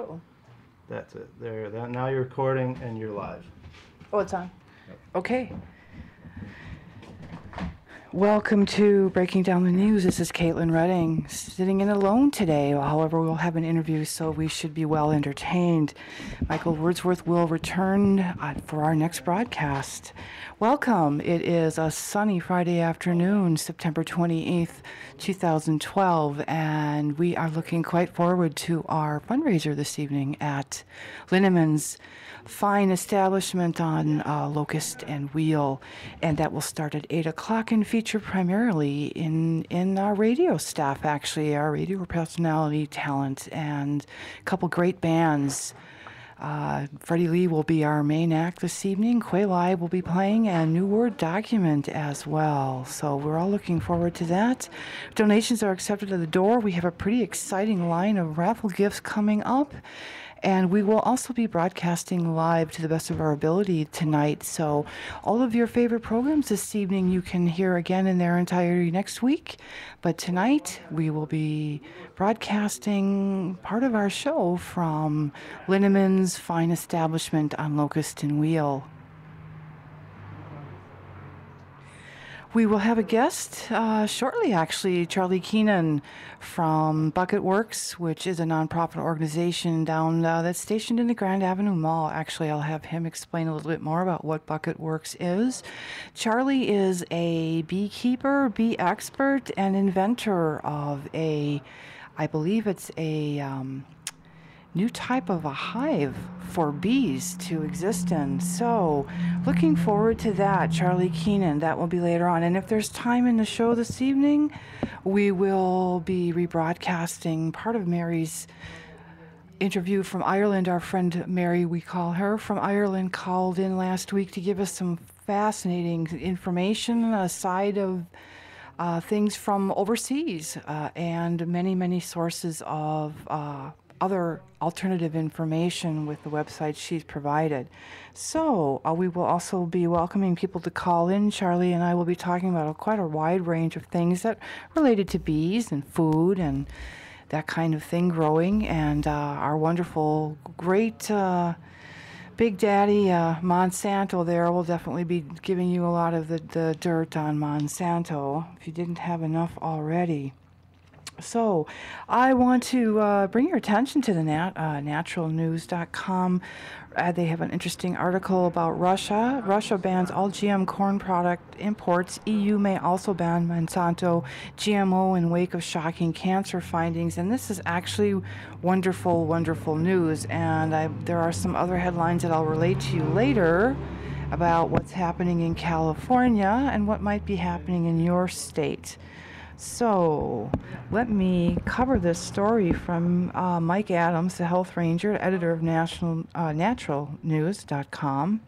Oh. That's it. There. Now you're recording and you're live. Oh, it's on. Yep. Okay. Welcome to Breaking Down the News. This is Caitlin Redding, sitting in alone today. However, we'll have an interview, so we should be well entertained. Michael Wordsworth will return for our next broadcast. Welcome. It is a sunny Friday afternoon, September 28th, 2012, and we are looking quite forward to our fundraiser this evening at Linneman's fine establishment on Locust and Wheel, and that will start at 8 o'clock and feature primarily in our radio staff, actually, our radio personality talent, and a couple great bands. Freddie Lee will be our main act this evening. Quay Live will be playing, and New Word Document as well. So we're all looking forward to that. Donations are accepted at the door. We have a pretty exciting line of raffle gifts coming up. And we will also be broadcasting live to the best of our ability tonight. So all of your favorite programs this evening you can hear again in their entirety next week. But tonight we will be broadcasting part of our show from Linneman's fine establishment on Locust and Wheel. We will have a guest shortly, actually, Charlie Keenan from Bucket Works, which is a nonprofit organization down that's stationed in the Grand Avenue Mall. Actually, I'll have him explain a little bit more about what Bucket Works is. Charlie is a beekeeper, bee expert, and inventor of I believe it's a new type of a hive for bees to exist in. So looking forward to that. Charlie Keenan, that will be later on. And if there's time in the show this evening, we will be rebroadcasting part of Mary's interview from Ireland. Our friend Mary, we call her, from Ireland, called in last week to give us some fascinating information, a side of things from overseas, and many, many sources of other alternative information with the website she's provided. So we will also be welcoming people to call in. Charlie and I will be talking about quite a wide range of things that related to bees and food and that kind of thing, growing, and our wonderful, great Big Daddy Monsanto there will definitely be giving you a lot of the dirt on Monsanto if you didn't have enough already. So I want to bring your attention to the naturalnews.com. They have an interesting article about Russia. Russia bans all GM corn product imports. EU may also ban Monsanto GMO in wake of shocking cancer findings. And this is actually wonderful, wonderful news. And there are some other headlines that I'll relate to you later about what's happening in California and what might be happening in your state. So let me cover this story from Mike Adams, the health ranger, editor of naturalnews.com.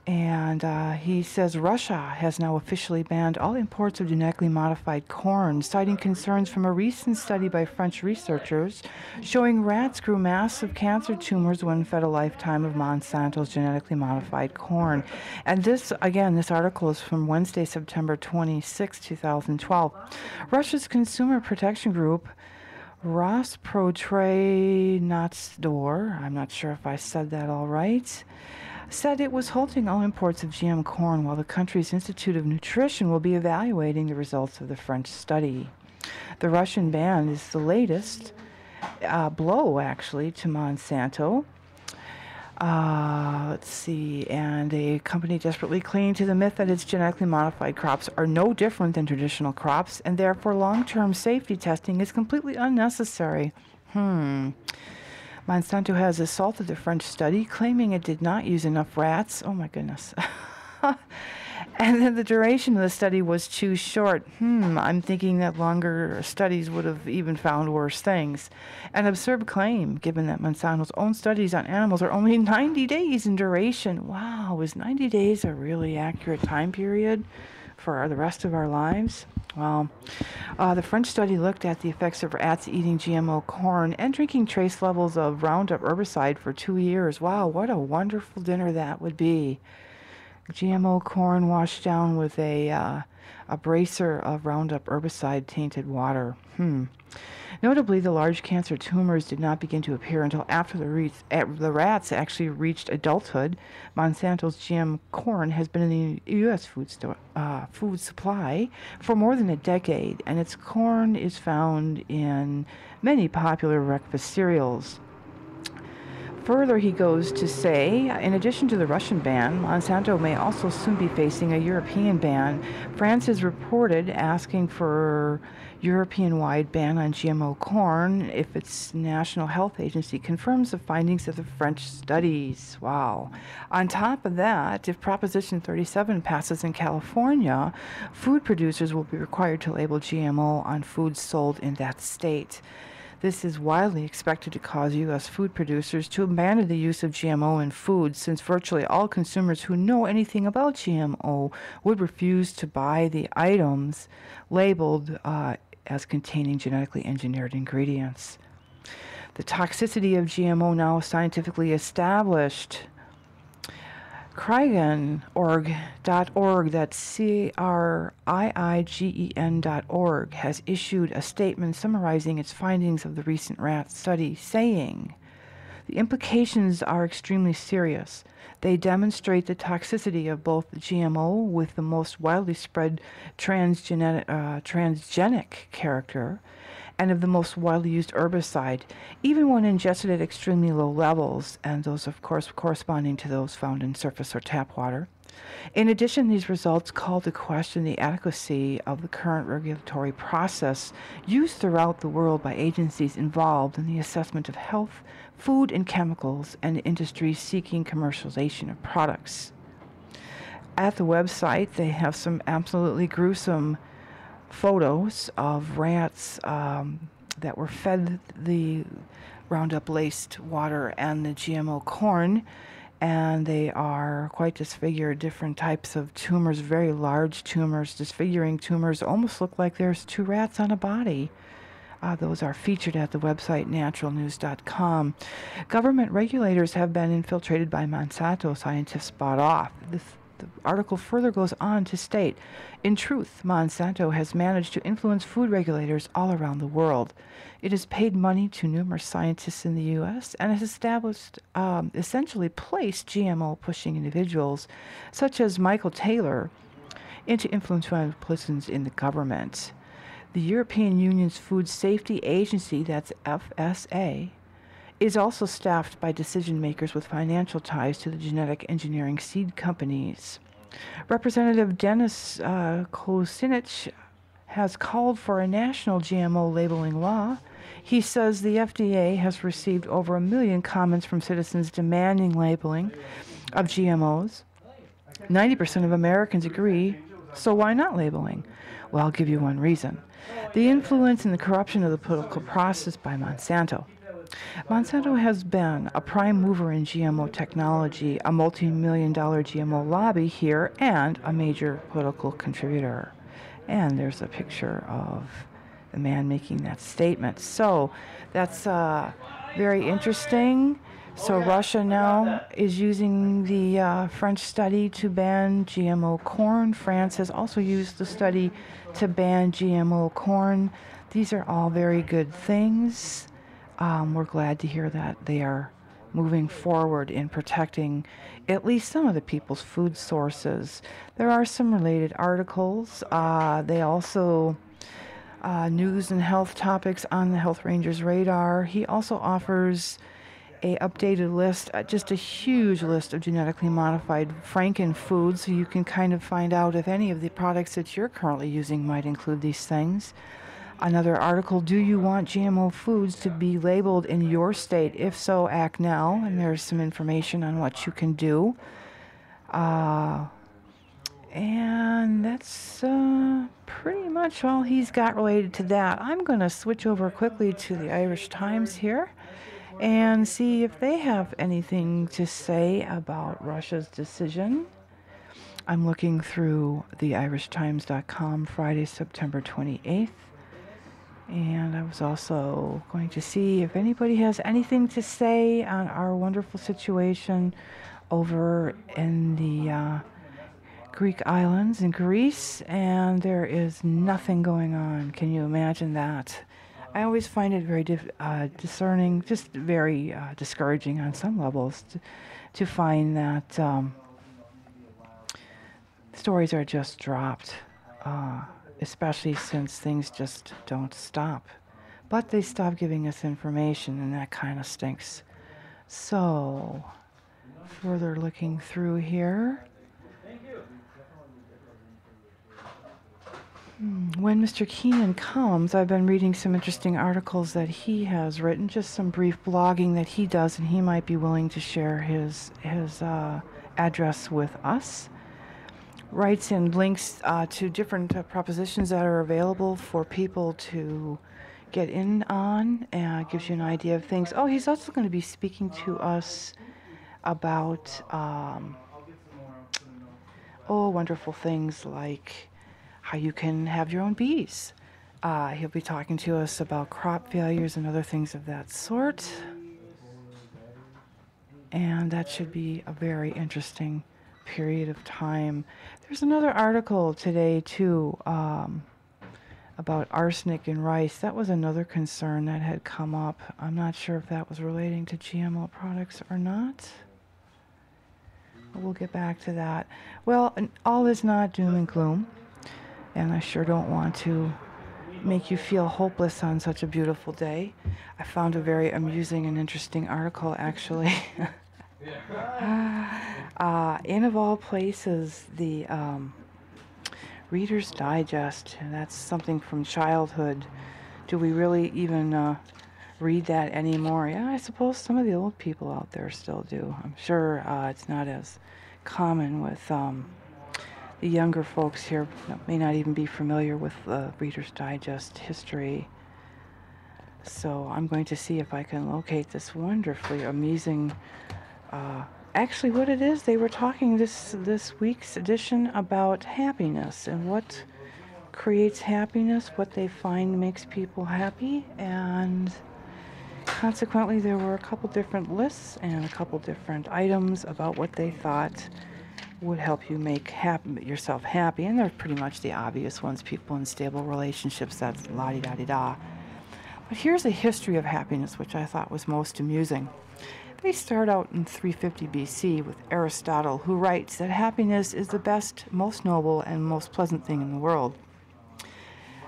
And he says Russia has now officially banned all imports of genetically modified corn, citing concerns from a recent study by French researchers showing rats grew massive cancer tumors when fed a lifetime of Monsanto's genetically modified corn. And this article is from Wednesday, September 26, 2012. Russia's consumer protection group, Rosprotratnadzor, I'm not sure if I said that all right, said it was halting all imports of GM corn while the country's Institute of Nutrition will be evaluating the results of the French study. The Russian ban is the latest blow, actually, to Monsanto. Let's see, and a company desperately clinging to the myth that its genetically modified crops are no different than traditional crops, and therefore long-term safety testing is completely unnecessary. Monsanto has assaulted the French study, claiming it did not use enough rats. Oh my goodness. And then the duration of the study was too short. I'm thinking that longer studies would have even found worse things. An absurd claim, given that Monsanto's own studies on animals are only 90 days in duration. Wow, is 90 days a really accurate time period for the rest of our lives? Well, the French study looked at the effects of rats eating GMO corn and drinking trace levels of Roundup herbicide for 2 years. Wow, what a wonderful dinner that would be. GMO corn washed down with a a bracer of Roundup herbicide-tainted water. Notably, the large cancer tumors did not begin to appear until after the rats actually reached adulthood. Monsanto's GM corn has been in the U.S. food supply for more than a decade, and its corn is found in many popular breakfast cereals. Further, he goes to say, in addition to the Russian ban, Monsanto may also soon be facing a European ban. France is reported asking for European-wide ban on GMO corn if its National Health Agency confirms the findings of the French studies. Wow. On top of that, if Proposition 37 passes in California, food producers will be required to label GMO on foods sold in that state. This is widely expected to cause U.S. food producers to abandon the use of GMO in foods, since virtually all consumers who know anything about GMO would refuse to buy the items labeled as containing genetically engineered ingredients. The toxicity of GMO now scientifically established. Criigen.org, that's CRIIGEN.org, has issued a statement summarizing its findings of the recent rat study, saying, "The implications are extremely serious. They demonstrate the toxicity of both the GMO with the most widely spread transgenic character and of the most widely used herbicide, even when ingested at extremely low levels, and those, of course, corresponding to those found in surface or tap water. In addition, these results call to question the adequacy of the current regulatory process used throughout the world by agencies involved in the assessment of health, food and chemicals, and industries seeking commercialization of products." At the website, they have some absolutely gruesome photos of rats that were fed the Roundup-laced water and the GMO corn, and they are quite disfigured, different types of tumors, very large tumors, disfiguring tumors, almost look like there's two rats on a body. Those are featured at the website naturalnews.com. Government regulators have been infiltrated by Monsanto, scientists spot off. The article further goes on to state, "In truth, Monsanto has managed to influence food regulators all around the world. It has paid money to numerous scientists in the U.S. and has established, essentially placed GMO-pushing individuals, such as Michael Taylor, into influential positions in the government. The European Union's Food Safety Agency, that's FSA, is also staffed by decision makers with financial ties to the genetic engineering seed companies. Representative Denis Kosinich has called for a national GMO labeling law. He says the FDA has received over 1 million comments from citizens demanding labeling of GMOs. 90% of Americans agree, so why not labeling? Well, I'll give you one reason. The influence and the corruption of the political process by Monsanto. Monsanto has been a prime mover in GMO technology, a multi-million-dollar GMO lobby here, and a major political contributor." And there's a picture of the man making that statement. So that's very interesting. So Russia now is using the French study to ban GMO corn. France has also used the study to ban GMO corn. These are all very good things. We're glad to hear that they are moving forward in protecting at least some of the people's food sources. There are some related articles. They also news and health topics on the Health Ranger's radar. He also offers a updated list, just a huge list of genetically modified Franken foods, so you can kind of find out if any of the products that you're currently using might include these things. Another article, "Do you want GMO foods to be labeled in your state? If so, act now." And there's some information on what you can do. And that's pretty much all he's got related to that. I'm going to switch over quickly to the Irish Times here and see if they have anything to say about Russia's decision. I'm looking through the irishtimes.com, Friday, September 28th. And I was also going to see if anybody has anything to say on our wonderful situation over in the Greek islands in Greece, and there is nothing going on. Can you imagine that? I always find it very discerning, just very discouraging on some levels to find that stories are just dropped, especially since things just don't stop. But they stop giving us information, and that kind of stinks. So, further looking through here. When Mr. Keenan comes, I've been reading some interesting articles that he has written, just some brief blogging that he does, and he might be willing to share his address with us. Writes in links to different propositions that are available for people to get in on, and gives you an idea of things. Oh, he's also going to be speaking to us about wonderful things like how you can have your own bees. He'll be talking to us about crop failures and other things of that sort. And that should be a very interesting period of time. There's another article today, too, about arsenic in rice. That was another concern that had come up. I'm not sure if that was relating to GMO products or not. We'll get back to that. Well, all is not doom and gloom. And I sure don't want to make you feel hopeless on such a beautiful day. I found a very amusing and interesting article, actually. In, of all places, the Reader's Digest. And that's something from childhood. Do we really even read that anymore? Yeah, I suppose some of the old people out there still do. I'm sure it's not as common with the younger folks here that may not even be familiar with Reader's Digest history. So I'm going to see if I can locate this wonderfully amusing, actually what it is, they were talking this week's edition about happiness and what creates happiness, what they find makes people happy, and consequently there were a couple different lists and a couple different items about what they thought would help you make yourself happy, and they're pretty much the obvious ones. People in stable relationships, that's la-di-da-di-da. But here's a history of happiness, which I thought was most amusing. They start out in 350 BC with Aristotle, who writes that happiness is the best, most noble, and most pleasant thing in the world.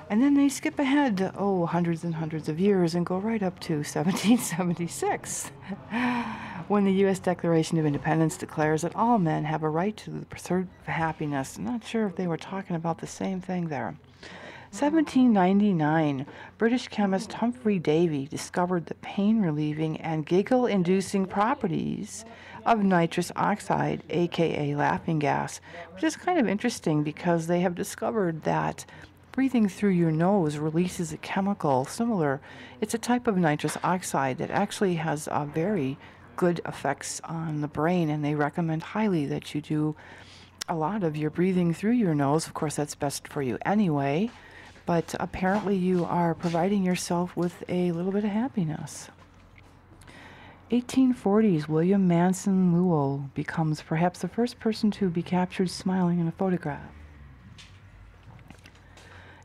And then they skip ahead, hundreds and hundreds of years and go right up to 1776, when the U.S. Declaration of Independence declares that all men have a right to the pursuit of happiness. I'm not sure if they were talking about the same thing there. 1799, British chemist Humphrey Davy discovered the pain-relieving and giggle-inducing properties of nitrous oxide, aka laughing gas, which is kind of interesting because they have discovered that breathing through your nose releases a chemical similar. It's a type of nitrous oxide that actually has very good effects on the brain, and they recommend highly that you do a lot of your breathing through your nose. Of course, that's best for you anyway, but apparently you are providing yourself with a little bit of happiness. 1840s, William Manson Lowell becomes perhaps the first person to be captured smiling in a photograph.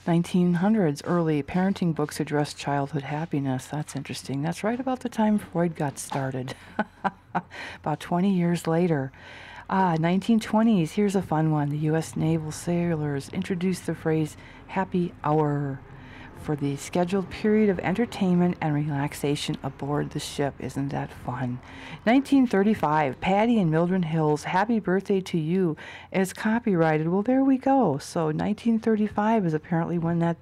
1900s, early parenting books address childhood happiness. That's interesting. That's right about the time Freud got started. About 20 years later. 1920s, here's a fun one. The U.S. naval sailors introduced the phrase happy hour for the scheduled period of entertainment and relaxation aboard the ship. Isn't that fun? 1935, Patty and Mildred Hill's Happy Birthday to You is copyrighted. Well, there we go. So 1935 is apparently when that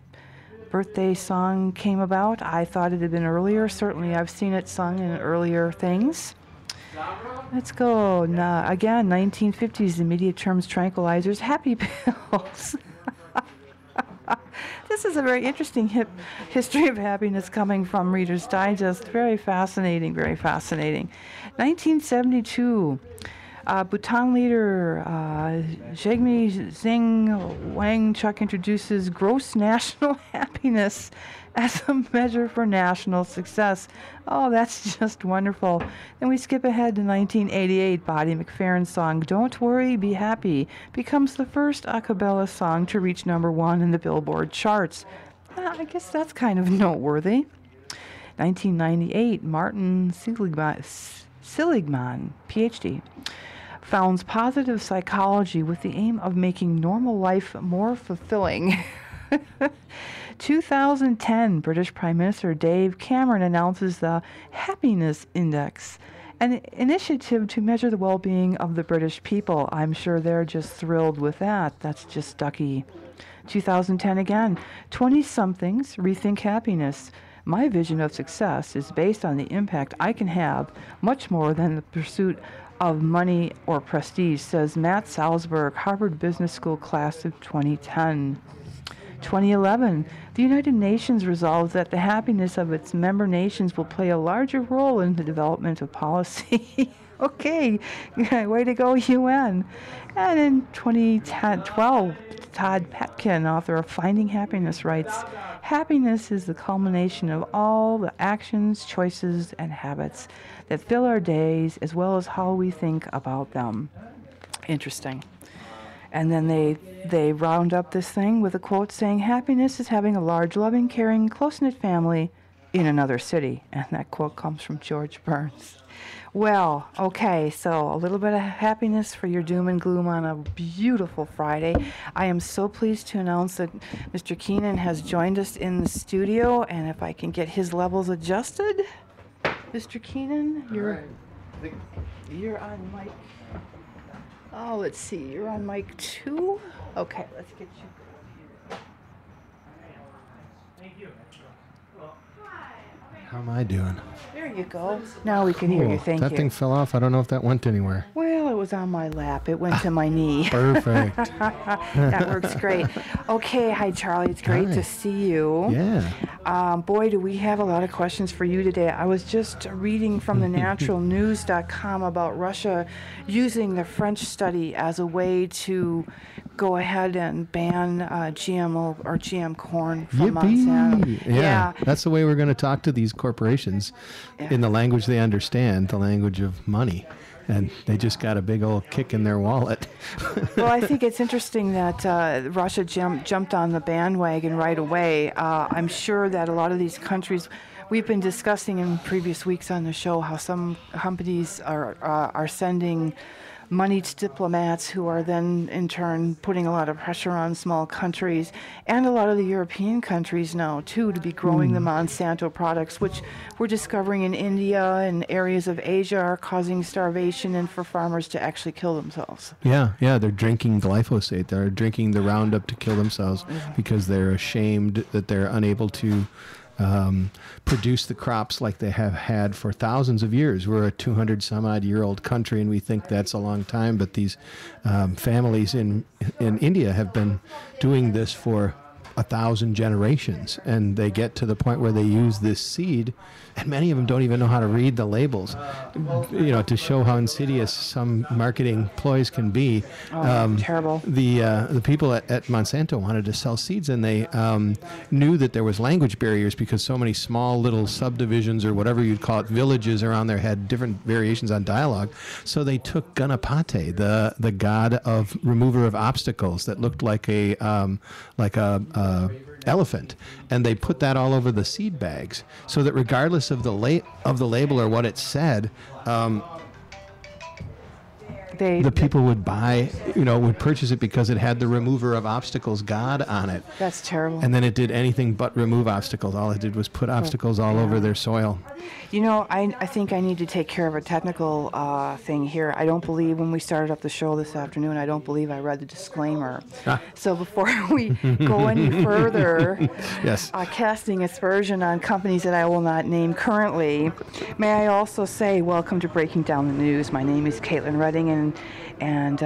birthday song came about. I thought it had been earlier. Certainly I've seen it sung in earlier things. Let's go. Now, again, 1950s, immediate terms tranquilizers, happy pills. This is a very interesting history of happiness coming from Reader's Digest. Very fascinating, very fascinating. 1972, Bhutan leader Jigme Xing Wangchuk introduces gross national happiness as a measure for national success. Oh, that's just wonderful. Then we skip ahead to 1988. Bonnie McFerrin's song "Don't Worry, Be Happy" becomes the first a cappella song to reach #1 in the Billboard charts. I guess that's kind of noteworthy. 1998, Martin Seligman, PhD, founds positive psychology with the aim of making normal life more fulfilling. 2010, British Prime Minister Dave Cameron announces the Happiness Index, an initiative to measure the well-being of the British people. I'm sure they're just thrilled with that. That's just ducky. 2010 again, 20-somethings rethink happiness. My vision of success is based on the impact I can have, much more than the pursuit of money or prestige, says Matt Salzberg, Harvard Business School class of 2010. 2011, the United Nations resolves that the happiness of its member nations will play a larger role in the development of policy. Okay, way to go, UN. And in 2012, Todd Petkin, author of Finding Happiness, writes, "Happiness is the culmination of all the actions, choices, and habits that fill our days, as well as how we think about them." Interesting. And then they round up this thing with a quote saying, "Happiness is having a large, loving, caring, close-knit family in another city." And that quote comes from George Burns. Well, okay, so a little bit of happiness for your doom and gloom on a beautiful Friday. I am so pleased to announce that Mr. Keenan has joined us in the studio, and if I can get his levels adjusted. Mr. Keenan, you're on mic. Oh, let's see, you're on mic 2? Okay, let's get you. Thank you. How am I doing? There you go. Now we can hear you. Thank that you. thing fell off. I don't know if that went anywhere. Well, it was on my lap. It went to my knee. Perfect. That works great. Okay, hi Charlie. It's great Hi. to see you. Yeah. Boy, do we have a lot of questions for you today. I was just reading from the naturalnews.com about Russia using the French study as a way to go ahead and ban GMO or GM corn from Monsanto. Yippee! Yeah. That's the way we're going to talk to these corporations in the language they understand, the language of money. And they just got a big old kick in their wallet. Well, I think it's interesting that Russia jumped on the bandwagon right away. I'm sure that a lot of these countries, we've been discussing in previous weeks on the show how some companies are sending money to diplomats who are then in turn putting a lot of pressure on small countries and a lot of the European countries now too to be growing the Monsanto products, which we're discovering in India and areas of Asia are causing starvation and for farmers to actually kill themselves. Yeah, they're drinking glyphosate. They're drinking the Roundup to kill themselves because they're ashamed that they're unable to produce the crops like they have had for thousands of years. We're a 200-some-odd-year-old country, and we think that's a long time, but these families in India have been doing this for 1,000 generations, and they get to the point where they use this seed, and many of them don't even know how to read the labels, to show how insidious some marketing ploys can be. Terrible. The people at Monsanto wanted to sell seeds, and they knew that there was language barriers because so many small little subdivisions or whatever you'd call it, villages around there had different variations on dialogue. So they took Ganapate, the god of remover of obstacles that looked like a elephant, and they put that all over the seed bags so that regardless of the label or what it said, the people would buy, would purchase it because it had the remover of obstacles god on it. That's terrible. And then it did anything but remove obstacles. All it did was put obstacles all over their soil. I think I need to take care of a technical thing here. I don't believe when we started up the show this afternoon, I don't believe I read the disclaimer. So before we go any further, yes, casting aspersion on companies that I will not name currently, may I also say welcome to Breaking Down the News. My name is Caitlin Redding, and and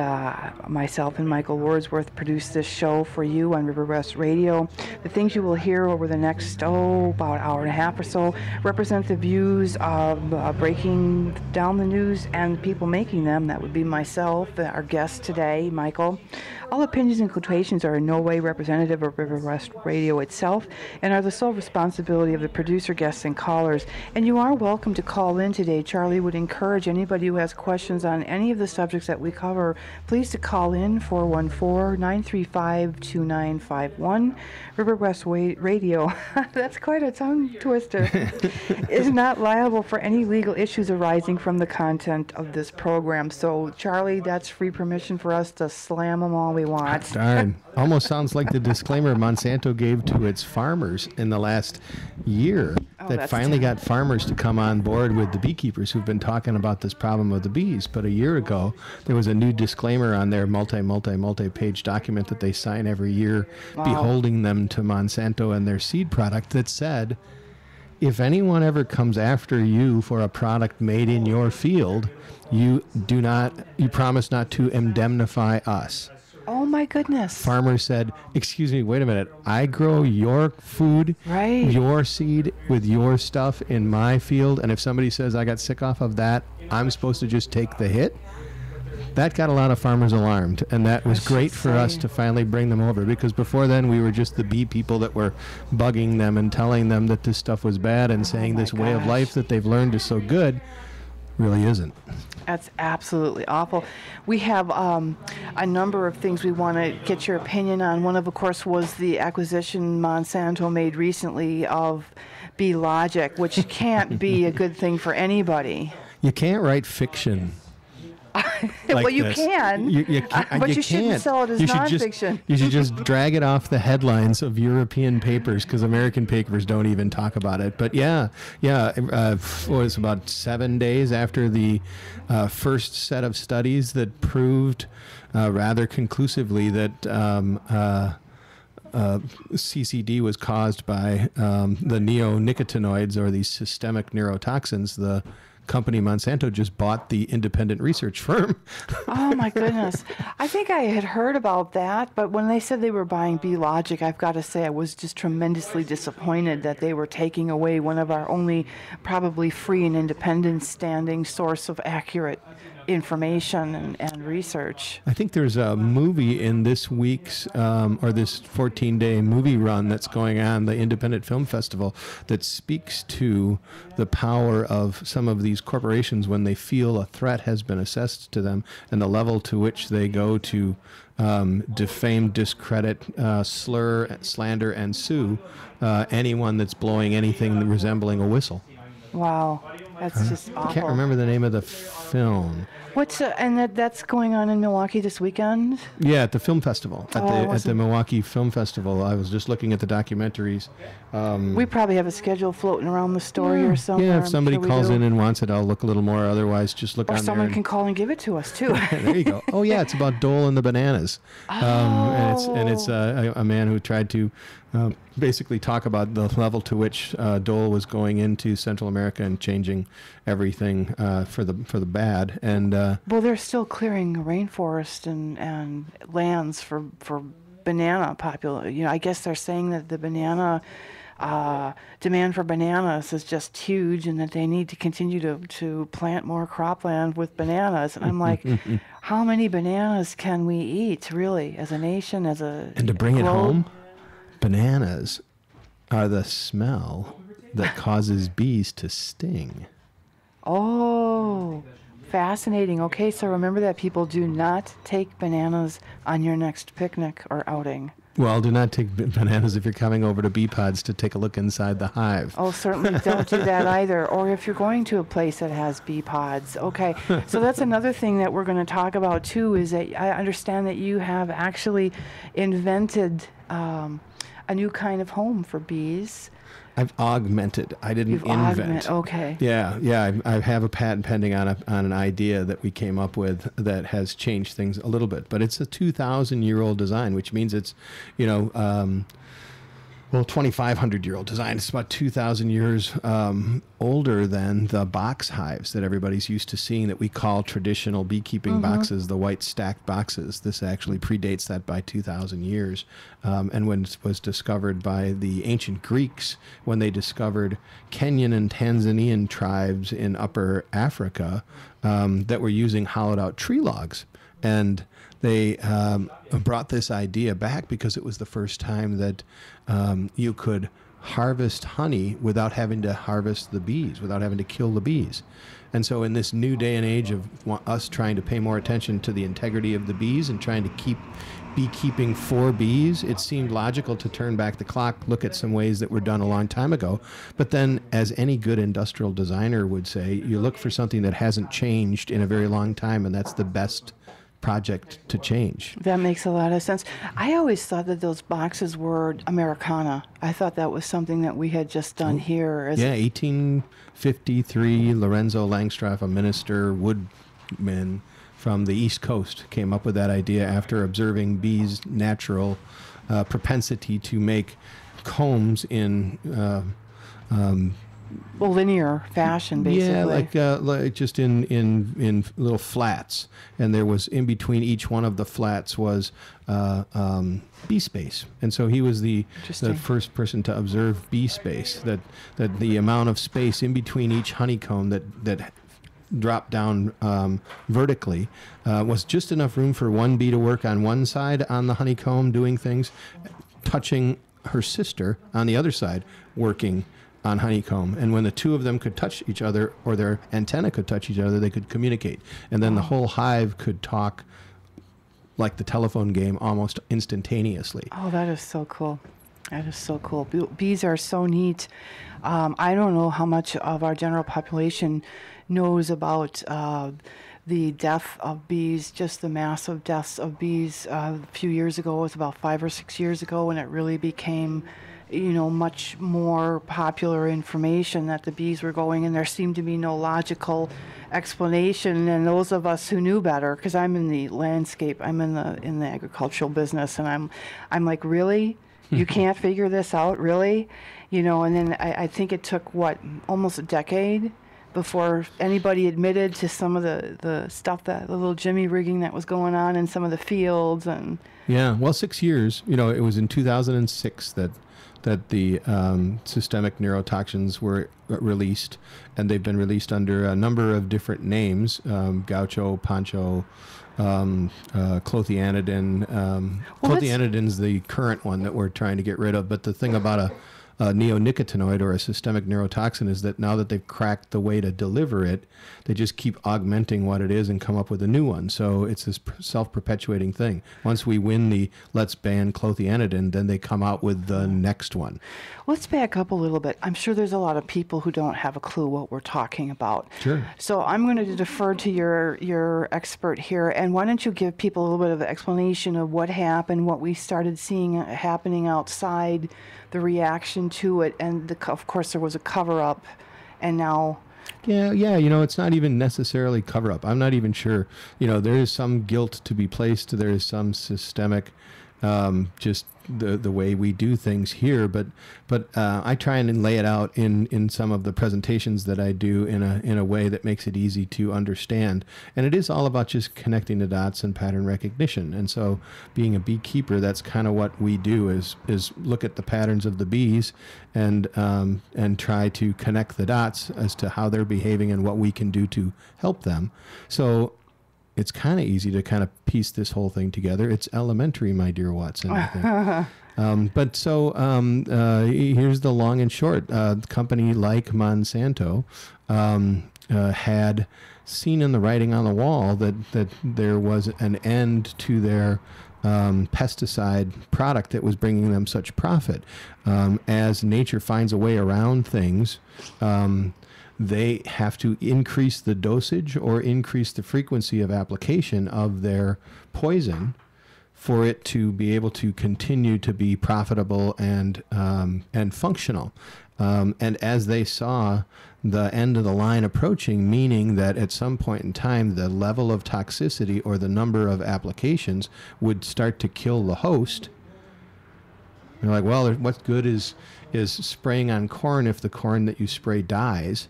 myself and Michael Wordsworth produce this show for you on Riverwest Radio. The things you will hear over the next, about an hour and a half or so represent the views of breaking down the news and the people making them. That would be myself, our guest today, Michael. All opinions and quotations are in no way representative of Riverwest Radio itself and are the sole responsibility of the producer, guests, and callers. And you are welcome to call in today. Charlie would encourage anybody who has questions on any of the subjects that we cover, please to call in 414-935-2951. Riverwest Radio, that's quite a tongue twister, is not liable for any legal issues arising from the content of this program. So, Charlie, that's free permission for us to slam them all we want. Darn. Almost sounds like the disclaimer Monsanto gave to its farmers in the last year that finally got farmers to come on board with the beekeepers who've been talking about this problem of the bees. But a year ago, there was a new disclaimer on their multi-page document that they sign every year, beholding them to Monsanto and their seed product, that said, if anyone ever comes after you for a product made in your field, you promise not to indemnify us. Oh my goodness. Farmers said, excuse me, wait a minute. I grow your food, right, your seed with your stuff in my field, and if somebody says I got sick off of that, I'm supposed to just take the hit? That got a lot of farmers alarmed, and that was great for us to finally bring them over, because before then we were just the bee people that were bugging them and telling them that this stuff was bad and saying this way of life that they've learned is so good really isn't. That's absolutely awful. We have a number of things we want to get your opinion on. One of course, was the acquisition Monsanto made recently of Bee Logic, which can't be a good thing for anybody. You can't write fiction. Well, you can, but you shouldn't sell it as nonfiction. You should just drag it off the headlines of European papers, because American papers don't even talk about it. But it was about 7 days after the first set of studies that proved rather conclusively that CCD was caused by the neonicotinoids, or these systemic neurotoxins. The company Monsanto just bought the independent research firm. Oh my goodness. I think I had heard about that, but when they said they were buying Bee Logic, I've got to say I was just tremendously disappointed that they were taking away one of our only probably free and independent standing source of accurate information and research. I think there's a movie in this week's or this 14-day movie run that's going on, the Independent Film Festival, that speaks to the power of some of these corporations when they feel a threat has been assessed to them, and the level to which they go to defame, discredit, slur, slander, and sue anyone that's blowing anything resembling a whistle. Wow, that's just awful. I can't remember the name of the film. That's going on in Milwaukee this weekend? Yeah, at the film festival, at the Milwaukee Film Festival. I was just looking at the documentaries. We probably have a schedule floating around the story or somewhere. Yeah, if somebody calls in and wants it, I'll look a little more. Otherwise, just look on there. Or someone can call and give it to us, too. There you go. Oh, yeah, it's about Dole and the bananas. And it's a man who tried to basically talk about the level to which Dole was going into Central America and changing everything for the bad. And well, they're still clearing rainforest and lands for banana popular. I guess they're saying that the banana demand for bananas is just huge, and that they need to continue to plant more cropland with bananas. And I'm like, how many bananas can we eat, really, as a nation, and to bring it home? Bananas are the smell that causes bees to sting. Oh, fascinating. Okay, so remember that, people. Do not take bananas on your next picnic or outing. Well, do not take bananas if you're coming over to Bee Pods to take a look inside the hive. Oh, certainly don't do that either. Or if you're going to a place that has bee pods. Okay, so that's another thing that we're going to talk about, too, is that I understand that you have actually invented a new kind of home for bees. I've augmented. I didn't invent. Okay. Yeah. I have a patent pending on an idea that we came up with that has changed things a little bit. But it's a 2,000-year-old design, which means it's, well, 2,500-year-old design. It's about 2,000 years older than the box hives that everybody's used to seeing that we call traditional beekeeping boxes, the white stacked boxes. This actually predates that by 2,000 years. And when it was discovered by the ancient Greeks, when they discovered Kenyan and Tanzanian tribes in upper Africa that were using hollowed out tree logs. And they brought this idea back because it was the first time that you could harvest honey without having to harvest the bees, without having to kill the bees. And so in this new day and age of us trying to pay more attention to the integrity of the bees and trying to keep beekeeping for bees, it seemed logical to turn back the clock, look at some ways that were done a long time ago. But then, as any good industrial designer would say, you look for something that hasn't changed in a very long time, and that's the best project to change. That makes a lot of sense. I always thought that those boxes were Americana. I thought that was something that we had just done here. Yeah, 1853, Lorenzo Langstroth, a minister, woodman from the East Coast, came up with that idea after observing bees' natural propensity to make combs in linear fashion, basically. Yeah, like just in little flats, and there was in between each one of the flats was bee space, and so he was the first person to observe bee space. That the amount of space in between each honeycomb that dropped down vertically was just enough room for one bee to work on one side on the honeycomb doing things, touching her sister on the other side working on honeycomb. And when the two of them could touch each other, or their antenna could touch each other, they could communicate. And then the whole hive could talk like the telephone game almost instantaneously. Oh, that is so cool. That is so cool. Bees are so neat. I don't know how much of our general population knows about the death of bees, just the massive deaths of bees. A few years ago, it was about 5 or 6 years ago, when it really became much more popular information that the bees were going, and there seemed to be no logical explanation. And those of us who knew better, because I'm in the landscape, I'm in the agricultural business, and I'm like, really? You can't figure this out, really? And then I think it took almost a decade before anybody admitted to some of the stuff, the little jimmy rigging that was going on in some of the fields. And yeah, well, 6 years. It was in 2006 that the systemic neurotoxins were released, and they've been released under a number of different names: gaucho, poncho, clothianidin. Clothianidin's the current one that we're trying to get rid of. But the thing about a neonicotinoid or a systemic neurotoxin is that now that they've cracked the way to deliver it, they just keep augmenting what it is and come up with a new one. So it's this self-perpetuating thing. Once we win the let's ban clothianidin, then they come out with the next one. Let's back up a little bit. I'm sure there's a lot of people who don't have a clue what we're talking about. Sure. So I'm going to defer to your expert here. And why don't you give people a little bit of an explanation of what happened, what we started seeing happening outside, the reaction to it, and of course there was a cover-up, and now... Yeah, it's not even necessarily cover-up. I'm not even sure. There is some guilt to be placed. There is some systemic, just the way we do things here. But I try and lay it out in some of the presentations that I do in a way that makes it easy to understand. And it is all about just connecting the dots and pattern recognition. And so, being a beekeeper, that's kind of what we do: is look at the patterns of the bees and try to connect the dots as to how they're behaving and what we can do to help them. So it's kind of easy to kind of piece this whole thing together. It's elementary, my dear Watson, I think. Here's the long and short. A company like Monsanto had seen in the writing on the wall that there was an end to their pesticide product that was bringing them such profit. As nature finds a way around things, they have to increase the dosage or increase the frequency of application of their poison for it to be able to continue to be profitable and functional. And as they saw the end of the line approaching, meaning that at some point in time the level of toxicity or the number of applications would start to kill the host, They're like, well, what good is spraying on corn if the corn that you spray dies?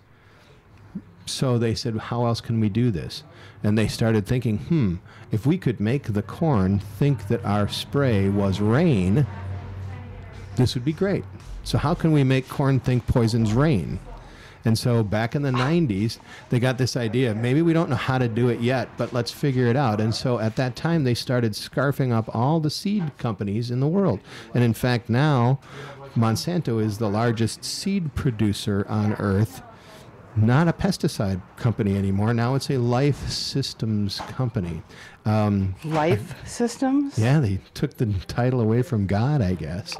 So they said, how else can we do this? And they started thinking, if we could make the corn think that our spray was rain, this would be great. So how can we make corn think poison's rain? And so back in the 90s, they got this idea, maybe we don't know how to do it yet, but let's figure it out. And so at that time, they started scarfing up all the seed companies in the world. And in fact, now Monsanto is the largest seed producer on earth. Not a pesticide company anymore. Now it's a life systems company. Life systems? Yeah, they took the title away from God, I guess.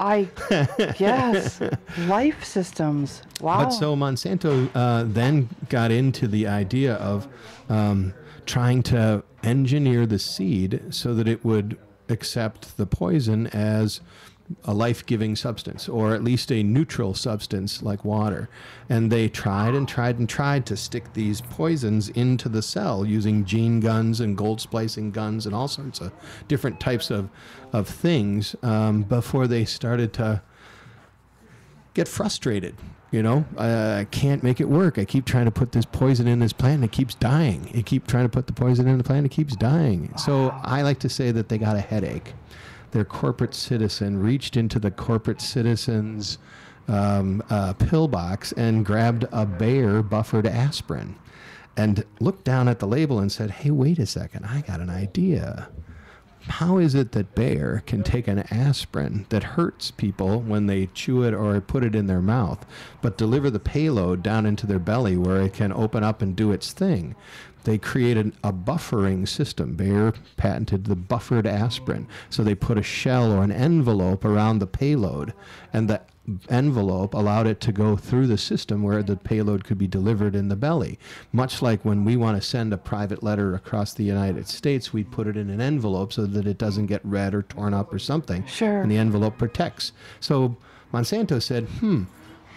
Yes, life systems. Wow. But so Monsanto then got into the idea of trying to engineer the seed so that it would accept the poison as a life-giving substance, or at least a neutral substance like water. And they tried and tried and tried to stick these poisons into the cell using gene guns and gold splicing guns and all sorts of different types of things before they started to get frustrated. I can't make it work. I keep trying to put this poison in this plant and it keeps dying. I keep trying to put the poison in the plant and it keeps dying. Wow. So I like to say that they got a headache. Their corporate citizen reached into the corporate citizen's pillbox and grabbed a Bayer buffered aspirin and looked down at the label and said, hey, wait a second, I got an idea. How is it that Bayer can take an aspirin that hurts people when they chew it or put it in their mouth, but deliver the payload down into their belly where it can open up and do its thing? They created a buffering system. Bayer patented the buffered aspirin. So they put a shell or an envelope around the payload, and the envelope allowed it to go through the system where the payload could be delivered in the belly. Much like when we want to send a private letter across the United States, we put it in an envelope so that it doesn't get read or torn up or something. Sure. And the envelope protects. So Monsanto said,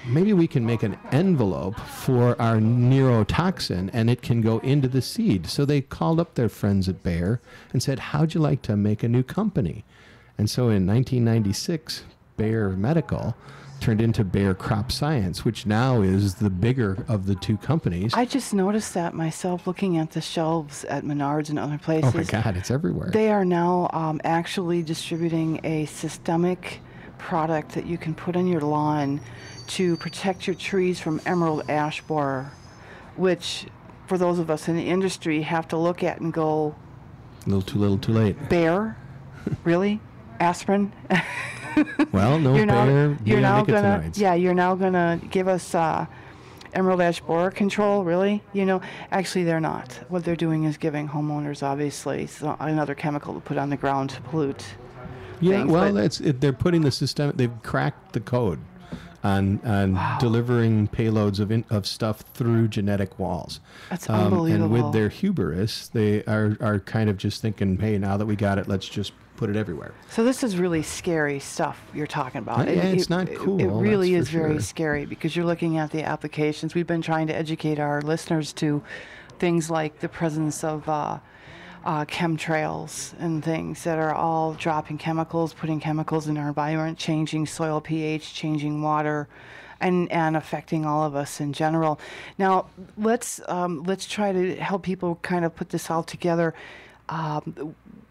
maybe we can make an envelope for our neurotoxin and it can go into the seed. So they called up their friends at Bayer and said, how'd you like to make a new company? And so in 1996, Bayer Medical turned into Bayer Crop Science, which now is the bigger of the two companies. I just noticed that myself looking at the shelves at Menards and other places. Oh my God, it's everywhere. They are now actually distributing a systemic product that you can put on your lawn to protect your trees from emerald ash borer, which for those of us in the industry have to look at and go, a little too late. Bayer? Really? Aspirin? Well, no, Bayer neonicotinoids. You're now gonna give us emerald ash borer control, really? Actually they're not. What they're doing is giving homeowners, obviously, another chemical to put on the ground to pollute. Yeah, things, well, they're putting the system, they've cracked the code on delivering payloads of stuff through genetic walls. That's unbelievable. And with their hubris, they are kind of just thinking, hey, now that we got it, let's just put it everywhere. So this is really scary stuff you're talking about. It's not cool. It really is sure. very scary because you're looking at the applications. We've been trying to educate our listeners to things like the presence of chemtrails and things that are all dropping chemicals, putting chemicals in our environment, changing soil pH, changing water, and affecting all of us in general. Now, let's try to help people kind of put this all together.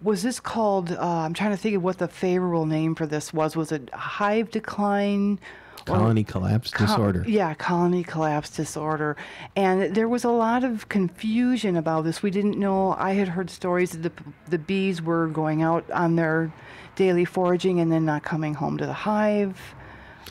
Was this called, I'm trying to think of what the favorable name for this was. Was it hive decline? Colony collapse disorder. Yeah, colony collapse disorder. And there was a lot of confusion about this. We didn't know. I had heard stories that the bees were going out on their daily foraging and then not coming home to the hive.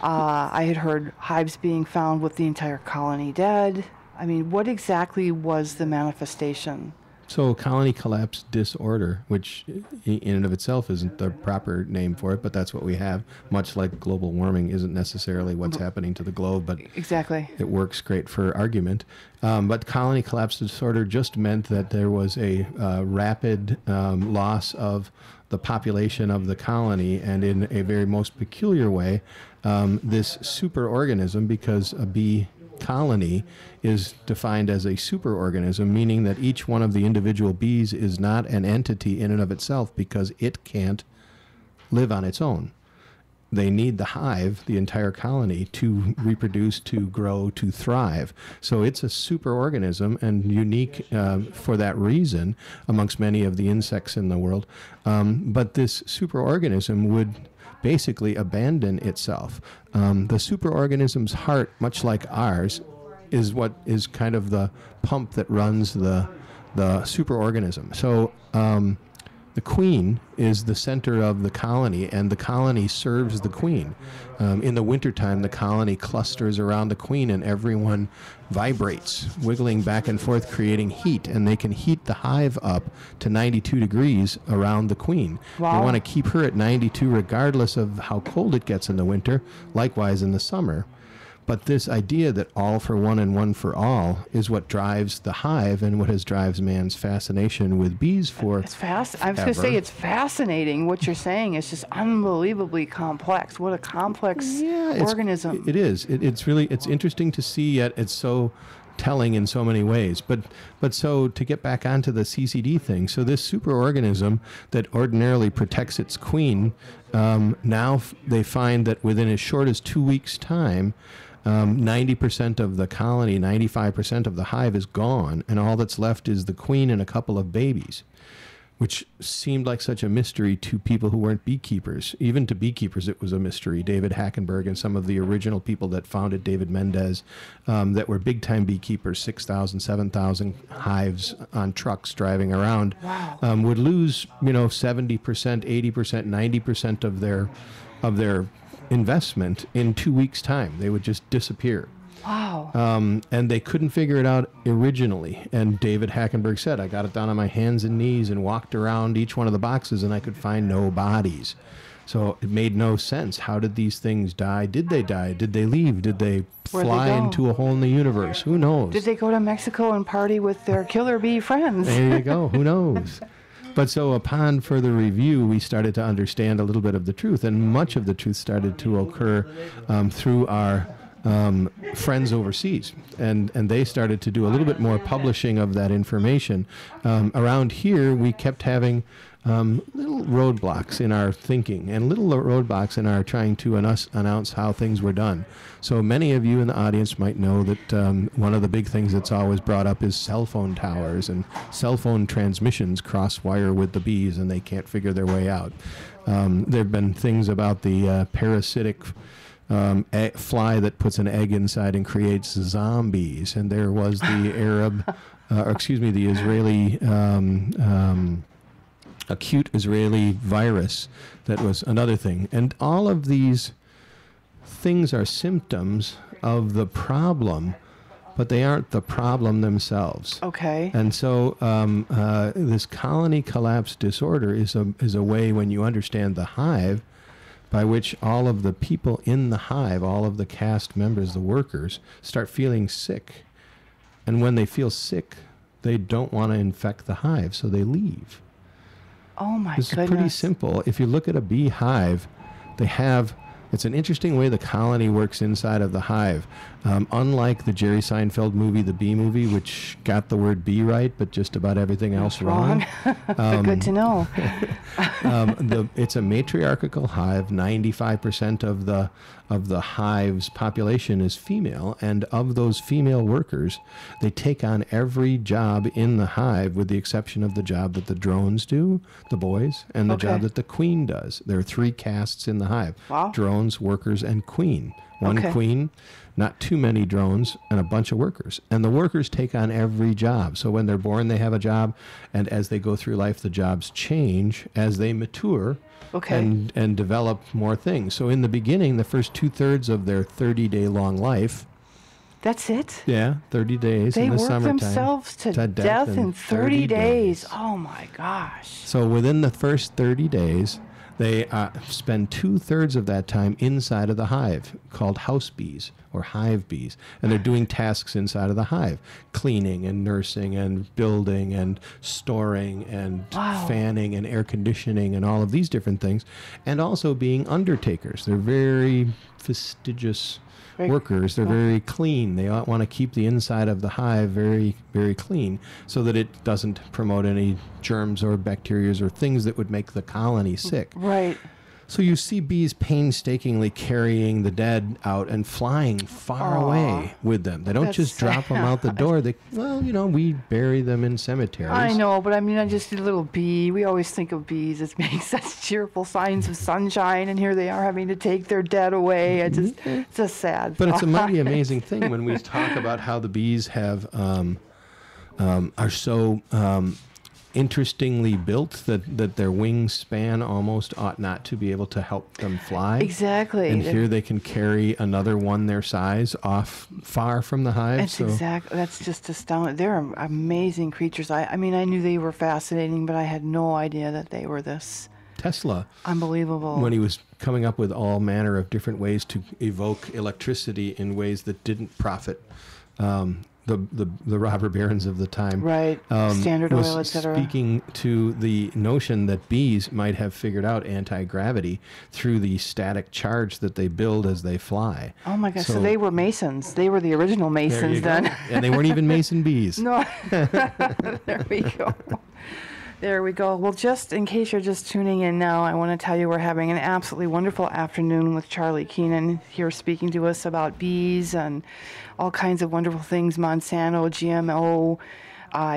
I had heard hives being found with the entire colony dead. I mean, what exactly was the manifestation? So colony collapse disorder, which in and of itself isn't the proper name for it, but that's what we have, much like global warming isn't necessarily what's happening to the globe, but exactly, it works great for argument. But colony collapse disorder just meant that there was a rapid loss of the population of the colony, and in a very most peculiar way, this superorganism, because a bee colony is defined as a superorganism, meaning that each one of the individual bees is not an entity in and of itself because it can't live on its own. they need the hive, the entire colony, to reproduce, to grow, to thrive. So it's a superorganism and unique for that reason amongst many of the insects in the world. But this superorganism would basically abandon itself. The superorganism's heart, much like ours, is what is kind of the pump that runs the superorganism. So the queen is the center of the colony, and the colony serves the queen. In the wintertime, the colony clusters around the queen, and everyone vibrates, wiggling back and forth, creating heat, and they can heat the hive up to 92 degrees around the queen. Wow. They want to keep her at 92 regardless of how cold it gets in the winter, likewise in the summer. But this idea that all for one and one for all is what drives the hive and what has drives man's fascination with bees for It's fast. I was going to say it's fascinating. What you're saying is just unbelievably complex. What a complex organism. It is. It's interesting to see, yet it's so telling in so many ways. But so to get back onto the CCD thing, so this superorganism that ordinarily protects its queen, now they find that within as short as 2 weeks' time, 90% of the colony, 95% of the hive is gone, and all that's left is the queen and a couple of babies, which seemed like such a mystery to people who weren't beekeepers. Even to beekeepers, it was a mystery. David Hackenberg and some of the original people that founded David Mendez, that were big-time beekeepers, 6,000, 7,000 hives on trucks driving around, would lose, 70%, 80%, 90% of their investment in 2 weeks' time. They would just disappear. Wow. And they couldn't figure it out originally. And David Hackenberg said, I got it down on my hands and knees and walked around each one of the boxes, and I could find no bodies. So it made no sense. How did these things die? Did they die? Did they leave? Did they fly into a hole in the universe? Who knows? Did they go to Mexico and party with their killer bee friends? There you go. Who knows? But so upon further review, we started to understand a little bit of the truth, and much of the truth started to occur through our friends overseas, and they started to do a little bit more publishing of that information. Around here, we kept having little roadblocks in our thinking and little roadblocks in our trying to announce how things were done. So many of you in the audience might know that one of the big things that's always brought up is cell phone towers, and cell phone transmissions cross-wire with the bees, and they can't figure their way out. There have been things about the parasitic fly that puts an egg inside and creates zombies, and there was the the Israeli acute Israeli virus that was another thing. And all of these things are symptoms of the problem, but they aren't the problem themselves. Okay. And so this colony collapse disorder is a way, when you understand the hive, by which all of the people in the hive, all of the cast members, the workers, start feeling sick. And when they feel sick, they don't want to infect the hive, so they leave. Oh my goodness. This is pretty simple. If you look at a bee hive, it's an interesting way the colony works inside of the hive. Unlike the Jerry Seinfeld movie, The Bee Movie, which got the word bee right, but just about everything else wrong. Good to know. It's a matriarchal hive. 95% of the hive's population is female, and of those female workers, they take on every job in the hive with the exception of the job that the drones do, the boys, and the job that the queen does. There are 3 castes in the hive. Wow. Drones, workers, and queen. One queen, not too many drones, and a bunch of workers. And the workers take on every job. So when they're born, they have a job, and as they go through life, the jobs change as they mature and develop more things. So in the beginning, the first 2/3 of their 30-day long life. That's it? Yeah, 30 days in the summertime. They work themselves to death in 30 days. Oh my gosh. So within the first 30 days, they spend 2/3 of that time inside of the hive, called house bees or hive bees. And they're doing tasks inside of the hive, cleaning and nursing and building and storing and fanning and air conditioning and all of these different things. And also being undertakers. They're very fastidious workers. They're very clean. They want to keep the inside of the hive very, very clean so that it doesn't promote any germs or bacteria or things that would make the colony sick. Right. So you see bees painstakingly carrying the dead out and flying far away with them. They don't That's just drop them out the door. They, we bury them in cemeteries. I know, but I mean, I just a little bee. We always think of bees as being such cheerful signs of sunshine, and here they are having to take their dead away. It's a sad But it's a thought. mighty amazing thing when we talk about how the bees have are so interestingly built that their wingspan almost ought not to be able to help them fly. Exactly. And here they can carry another one their size off far from the hive. That's just astounding. They're amazing creatures. I mean, I knew they were fascinating, but I had no idea that they were this Tesla, unbelievable. when he was coming up with all manner of different ways to evoke electricity in ways that didn't profit the robber barons of the time. Right. Standard was Oil, etc. speaking to the notion that bees might have figured out anti-gravity through the static charge that they build as they fly. Oh my gosh, so they were masons. They were the original There you masons go. then. And they weren't even mason bees. No. There we go. There we go. Well, just in case you're just tuning in now, I want to tell you we're having an absolutely wonderful afternoon with Charlie Keenan here speaking to us about bees and all kinds of wonderful things, Monsanto, GMO,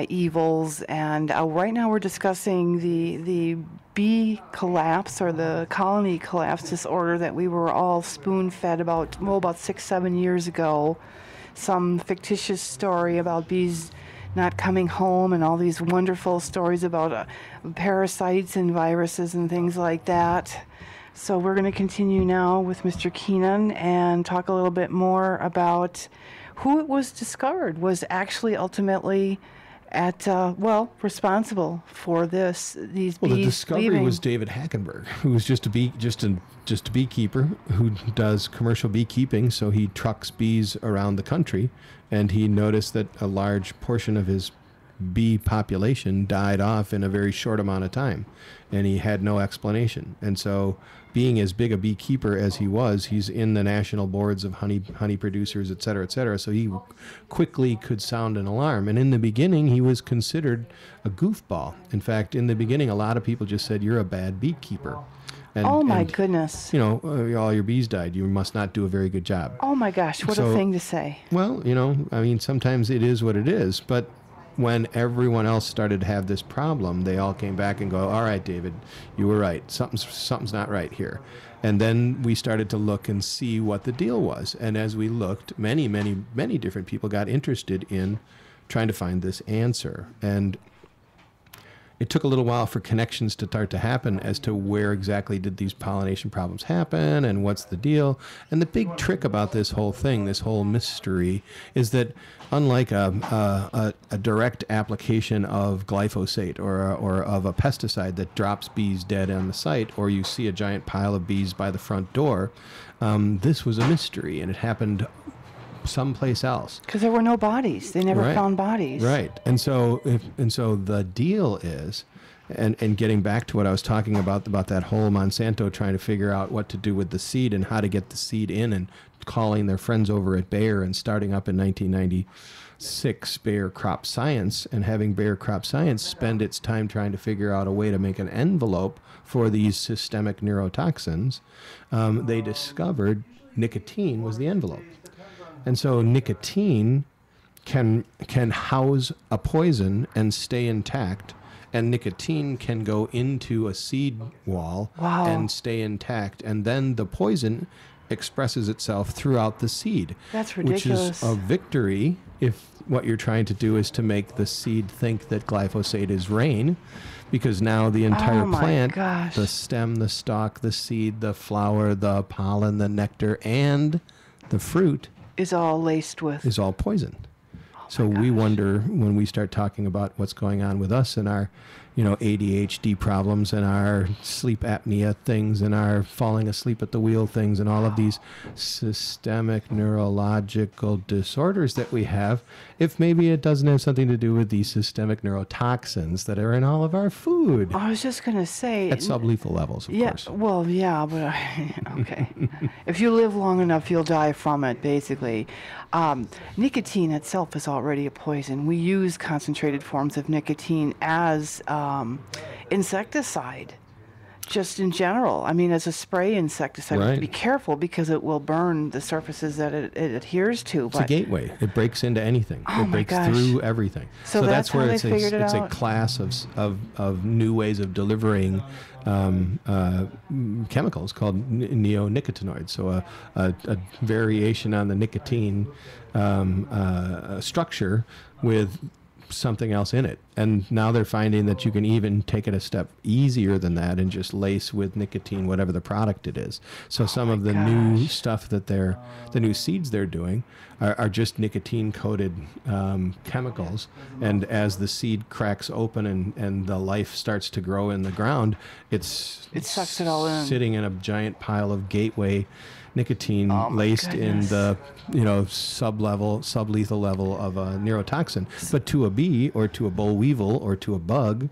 evils. And right now we're discussing the bee collapse or the colony collapse disorder that we were all spoon-fed about 6-7 years ago. Some fictitious story about bees not coming home and all these wonderful stories about parasites and viruses and things like that. So we're going to continue now with Mr. Keenan and talk a little bit more about who it was discovered was actually ultimately responsible for these bees Well, the discovery leaving. was David Hackenberg, who was just a beekeeper who does commercial beekeeping. So he trucks bees around the country, and he noticed that a large portion of his bee population died off in a very short amount of time, and he had no explanation. And so, being as big a beekeeper as he was, he's in the national boards of honey producers, et cetera, et cetera. So he quickly could sound an alarm. And in the beginning, he was considered a goofball. In fact, in the beginning, a lot of people just said, "You're a bad beekeeper." Oh my goodness. All your bees died. You must not do a very good job. Oh my gosh, what a thing to say. Well, sometimes it is what it is. But when everyone else started to have this problem, they all came back and go, "All right, David, you were right. Something's not right here." And then we started to look and see what the deal was. And as we looked, many, many, many different people got interested in trying to find this answer. And it took a little while for connections to start to happen as to where exactly did these pollination problems happen and what's the deal. And the big trick about this whole thing, this whole mystery, is that unlike a direct application of glyphosate or of a pesticide that drops bees dead on the site, or you see a giant pile of bees by the front door, this was a mystery, and it happened someplace else. Because there were no bodies. They never found bodies. Right. And so the deal is, and getting back to what I was talking about that whole Monsanto trying to figure out what to do with the seed and how to get the seed in, and calling their friends over at Bayer and starting up in 1996 Bayer Crop Science, and having Bayer Crop Science spend its time trying to figure out a way to make an envelope for these systemic neurotoxins, they discovered nicotine was the envelope. And so nicotine can house a poison and stay intact, and nicotine can go into a seed wall and stay intact, and then the poison expresses itself throughout the seed. That's ridiculous. Which is a victory if what you're trying to do is to make the seed think that glyphosate is rain, because now the entire plant, the stem, the stalk, the seed, the flower, the pollen, the nectar, and the fruit is all laced with. Is all poison. So we wonder when we start talking about what's going on with us and our, ADHD problems and our sleep apnea things and our falling asleep at the wheel things and all of these systemic neurological disorders that we have, if maybe it doesn't have something to do with these systemic neurotoxins that are in all of our food. I was just going to say. At sublethal levels, of course. Well, yeah, but okay. If you live long enough, you'll die from it, basically. Nicotine itself is already a poison. We use concentrated forms of nicotine as insecticide just in general. I mean, as a spray insecticide, we have to Right. be careful because it will burn the surfaces that it adheres to. It's a gateway. It breaks into anything. Oh It my breaks gosh. through everything. So that's how where they it's figured it it's a out? class of new ways of delivering chemicals called neonicotinoids. So a variation on the nicotine structure with something else in it. And now they're finding that you can even take it a step easier than that and just lace with nicotine whatever the product it is. So some of the new gosh. stuff that the new seeds they're doing are just nicotine coated chemicals. And as the seed cracks open and the life starts to grow in the ground, it sucks it all in. sitting in a giant pile of gateway nicotine Oh, my laced in goodness. the sublethal level of a neurotoxin. But to a bee or to a boll weevil or to a bug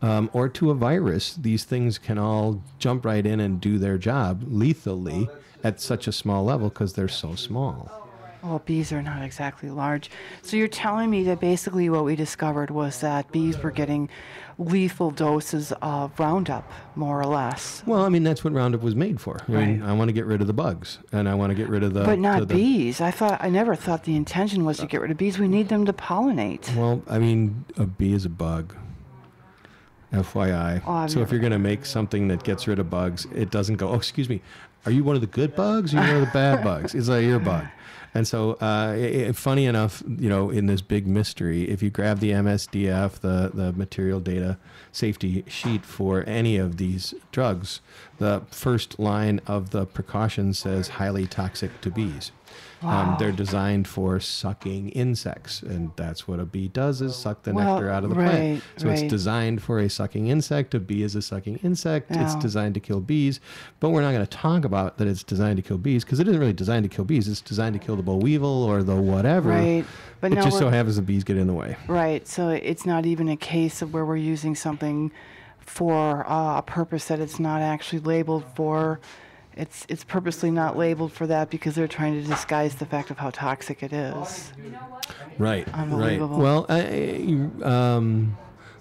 or to a virus, these things can all jump right in and do their job lethally at such a small level because they're so small. Well, bees are not exactly large. So you're telling me that basically what we discovered was that bees were getting lethal doses of Roundup, more or less. Well, I mean, that's what Roundup was made for. I mean, I want to get rid of the bugs, and I want to get rid of the... But not bees. I never thought the intention was to get rid of bees. We need them to pollinate. Well, I mean, a bee is a bug. FYI. Oh, I've So if never- you're going to make something that gets rid of bugs, it doesn't go, oh, excuse me, are you one of the good bugs or are you one of the bad bugs? It's like, you're a bug. And so, funny enough, in this big mystery, if you grab the MSDF, the material data safety sheet for any of these drugs, the first line of the precaution says highly toxic to bees. Wow. They're designed for sucking insects, and that's what a bee does, is suck the Well, nectar out of the right, plant. So it's right. designed for a sucking insect. A bee is a sucking insect. It's Yeah. designed to kill bees, but we're not going to talk about that it's designed to kill bees because it isn't really designed to kill bees. It's designed to kill the boll weevil or the whatever. Right. But It now just so we're- happens the bees get in the way. Right. So it's not even a case of where we're using something for a purpose that it's not actually labeled for. It's purposely not labeled for that because they're trying to disguise the fact of how toxic it is. Right. Right. Unbelievable. Well,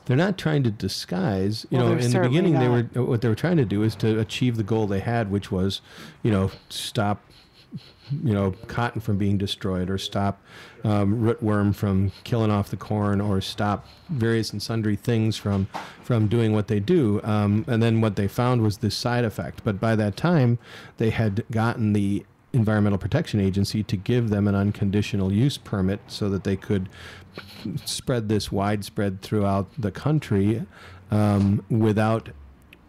they're not trying to disguise. Well, they're In the certainly beginning, not. what they were trying to do is to achieve the goal they had, which was, stop, cotton from being destroyed, or stop rootworm from killing off the corn, or stop various and sundry things from doing what they do. And then what they found was this side effect. But by that time, they had gotten the Environmental Protection Agency to give them an unconditional use permit so that they could spread this widespread throughout the country without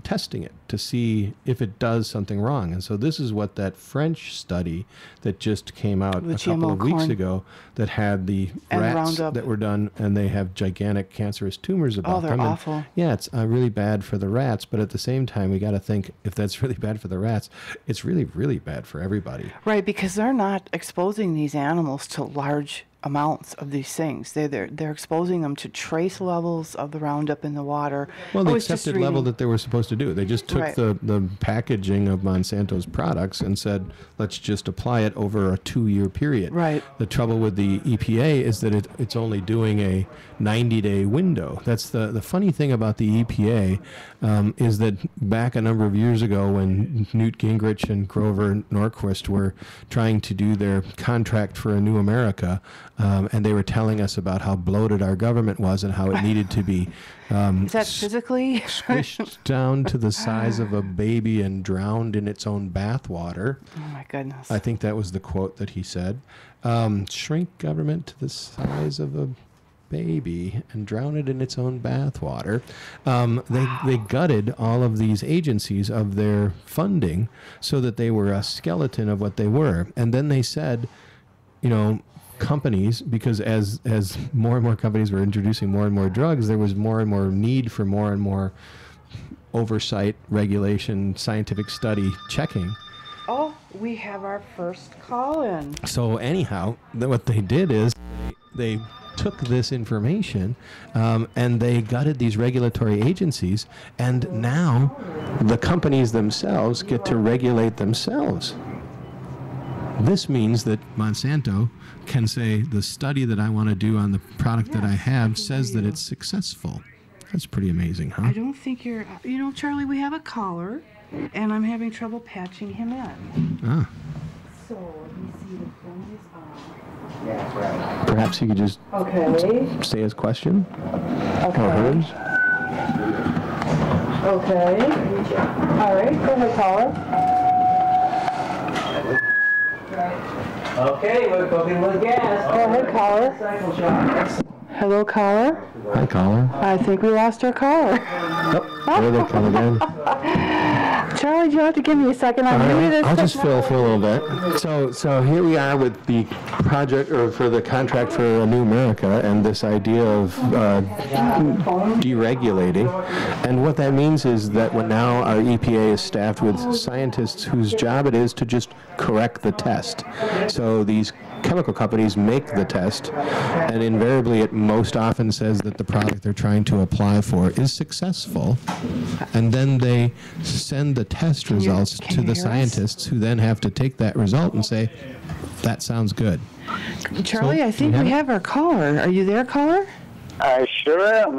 testing it to see if it does something wrong. And so this is what that French study that just came out The a couple GMO of weeks corn. ago that had the And rats Roundup. that were done, and they have gigantic cancerous tumors about they're them. And awful. yeah, it's really bad for the rats, but at the same time, we got to think if that's really bad for the rats, it's really, really bad for everybody. Right, because they're not exposing these animals to large amounts of these things. They're exposing them to trace levels of the Roundup in the water. Well, I the was just accepted level reading- that they were supposed to do. They just took Right. the packaging of Monsanto's products and said, let's just apply it over a 2-year period. Right. The trouble with the EPA is that it's only doing a 90-day window. That's the funny thing about the EPA is that back a number of years ago when Newt Gingrich and Grover Norquist were trying to do their contract for a new America, and they were telling us about how bloated our government was and how it needed to be Is that physically? squished down to the size of a baby and drowned in its own bathwater. Oh my goodness. I think that was the quote that he said. Shrink government to the size of a baby and drown it in its own bathwater. They gutted all of these agencies of their funding so that they were a skeleton of what they were. And then they said, companies, because as more and more companies were introducing more and more drugs, there was more and more need for more and more oversight, regulation, scientific study, checking. Oh, we have our first call in. So anyhow, what they did is they took this information and they gutted these regulatory agencies, and now the companies themselves get to regulate themselves. This means that Monsanto can say the study that I want to do on the product that I have says that it's successful. That's pretty amazing, huh? I don't think you're, you know, Charlie, we have a caller, and I'm having trouble patching him in. Ah. So, let me see, the phone is on. Perhaps he could just say his question or hers. Okay. All right, go ahead, caller. Okay, we're cooking with gas. Go ahead, caller. Cycle shop. Hello, caller. Hi, caller. I think we lost our caller. There they come again. Charlie, you have to give me a second. I'm All new to right, this. I'll just fill for a little bit. So here we are with the project, or for the contract for a New America, and this idea of deregulating. And what that means is that now our EPA is staffed with scientists whose job it is to just correct the test. So these chemical companies make the test, and invariably it most often says that the product they're trying to apply for is successful, and then they send the test results to the scientists, who then have to take that result and say, that sounds good. Charlie, So, I think we have our caller. Are you there, caller? I sure am.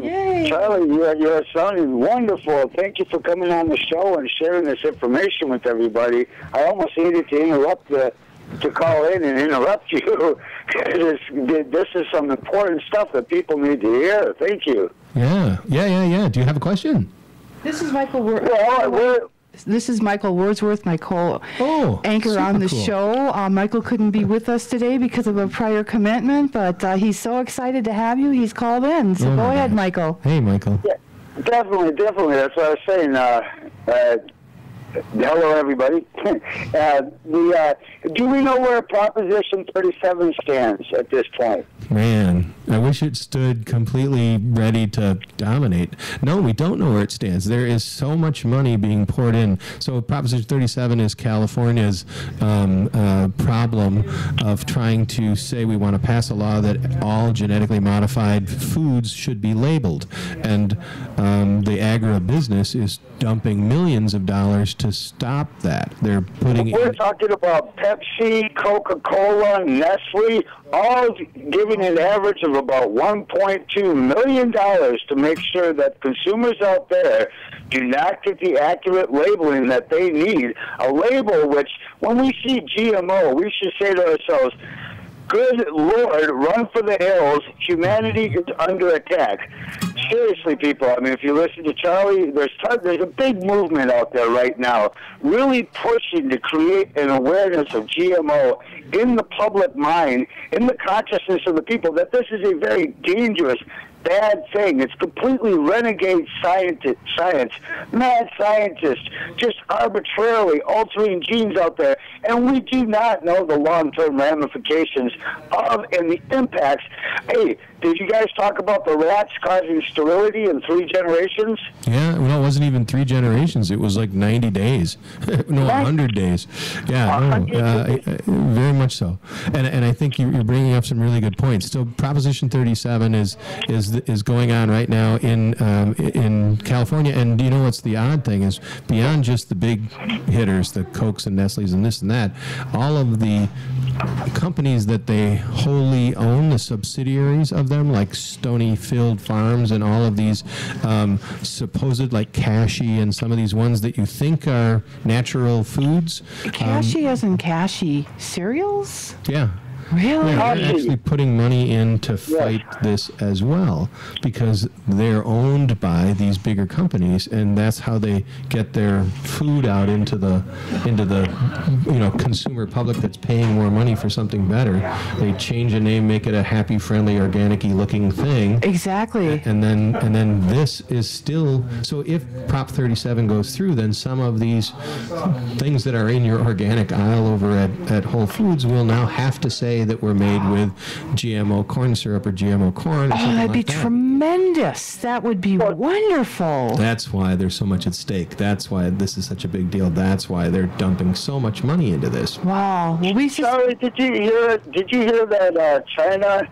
Yay. Charlie, you're sounding wonderful. Thank you for coming on the show and sharing this information with everybody. I almost hated to interrupt to call in and interrupt you. This is some important stuff that people need to hear. Thank you. Yeah. Do you have a question? This is Michael This is Michael Wordsworth, my co-anchor on the super cool. show. Michael couldn't be with us today because of a prior commitment, but he's so excited to have you. He's called in. So go ahead, Michael. Hey, Michael. Yeah, definitely. That's what I was saying. Hello, everybody. Do we know where Proposition 37 stands at this point? Man, I wish it stood completely ready to dominate. No, we don't know where it stands. There is so much money being poured in. So Proposition 37 is California's problem of trying to say we want to pass a law that all genetically modified foods should be labeled. And the agribusiness is dumping millions of dollars to stop that. They're putting We're talking about Pepsi, Coca-Cola, Nestle, all giving an average of about $1.2 million to make sure that consumers out there do not get the accurate labeling that they need. A label which, when we see GMO, we should say to ourselves, good Lord, run for the hills. Humanity is under attack. Seriously, people, I mean, if you listen to Charlie, there's a big movement out there right now really pushing to create an awareness of GMO in the public mind, in the consciousness of the people, that this is a very dangerous, bad thing. It's completely renegade science, mad scientists, just arbitrarily altering genes out there, and we do not know the long-term ramifications of and the impacts. Hey, did you guys talk about the rats causing sterility in 3 generations? Yeah, well, it wasn't even 3 generations. It was like 90 days. No, 100 days. Yeah, no, very much so. And I think you're bringing up some really good points. So Proposition 37 is going on right now in California. And you know what's the odd thing is, beyond just the big hitters, the Cokes and Nestles and this and that, all of the companies that they wholly own, the subsidiaries of them, like Stonyfield Farms and all of these supposed, like Cashy and some of these ones that you think are natural foods. Cashy as in Cashy cereals? Yeah. Really? Yeah, they're actually putting money in to fight this as well, because they're owned by these bigger companies, and that's how they get their food out into the consumer public that's paying more money for something better. They change a name, make it a happy, friendly, organic-y looking thing. Exactly. And then this is still, so if Prop 37 goes through, then some of these things that are in your organic aisle over at Whole Foods will now have to say that were made with GMO corn syrup or GMO corn. Or that'd be like that. Tremendous. That would be wonderful. That's why there's so much at stake. That's why this is such a big deal. That's why they're dumping so much money into this. Wow. Well, Sorry, did you hear that China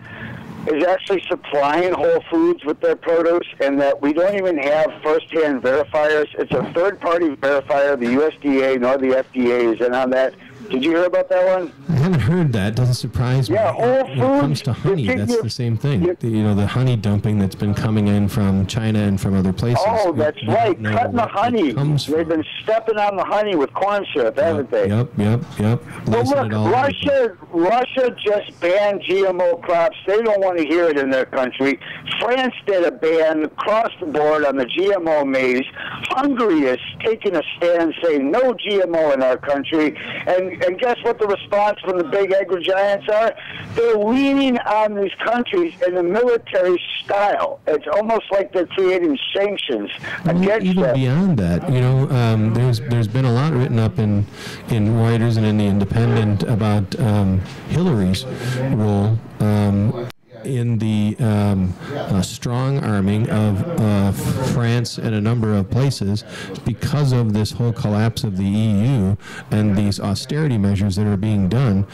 is actually supplying Whole Foods with their produce, and that we don't even have first-hand verifiers? It's a third-party verifier. The USDA nor the FDA is in on that. Did you hear about that one? I haven't heard that. Doesn't surprise me. Yeah, Whole When it comes Foods, to honey, you that's think the same thing. you- The honey dumping that's been coming in from China and from other places. Oh, We that's don't right. know Cutting the where it honey. comes They've from. been stepping on the honey with corn syrup, haven't they? Yep. Well, Lacing look, it all over. Russia just banned GMO crops. They don't want to hear it in their country. France did a ban across the board on the GMO maize. Hungary is taking a stand saying no GMO in our country. And guess what the response from the big agri-giants are? They're leaning on these countries in a military style. It's almost like they're creating sanctions against Even them. beyond that, there's been a lot written up in Reuters and in the Independent about Hillary's role in the strong arming of France and a number of places because of this whole collapse of the EU and these austerity measures that are being done,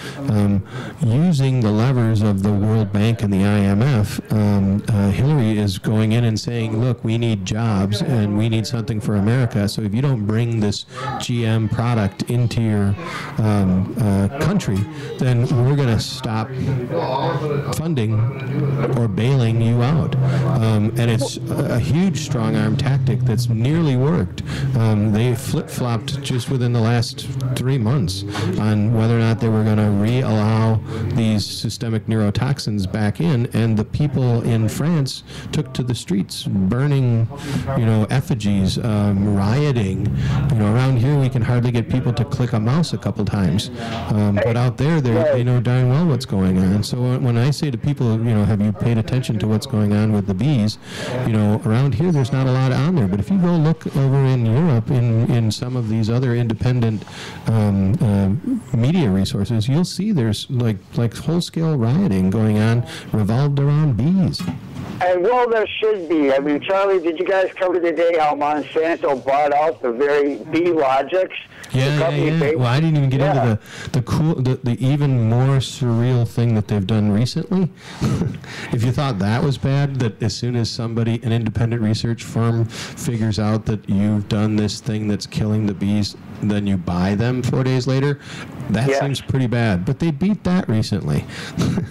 using the levers of the World Bank and the IMF. Hillary is going in and saying, look, we need jobs and we need something for America, so if you don't bring this GM product into your country, then we're going to stop funding or bailing you out. And it's a huge strong arm tactic that's nearly worked. They flip-flopped just within the last 3 months on whether or not they were going to re-allow these systemic neurotoxins back in, and the people in France took to the streets, burning, effigies, rioting. Around here we can hardly get people to click a mouse a couple times, but out there they know darn well what's going on. So when I say to people, have you paid attention to what's going on with the bees? Around here there's not a lot on there, but if you go look over in Europe in some of these other independent media resources, you'll see there's like whole-scale rioting going on revolved around bees. And well, there should be. I mean, Charlie, did you guys cover today how Monsanto bought out the very bee logics? Yeah. Well, I didn't even get into the even more surreal thing that they've done recently. If you thought that was bad, that as soon as an independent research firm figures out that you've done this thing that's killing the bees, then you buy them 4 days later, that seems pretty bad. But they beat that recently.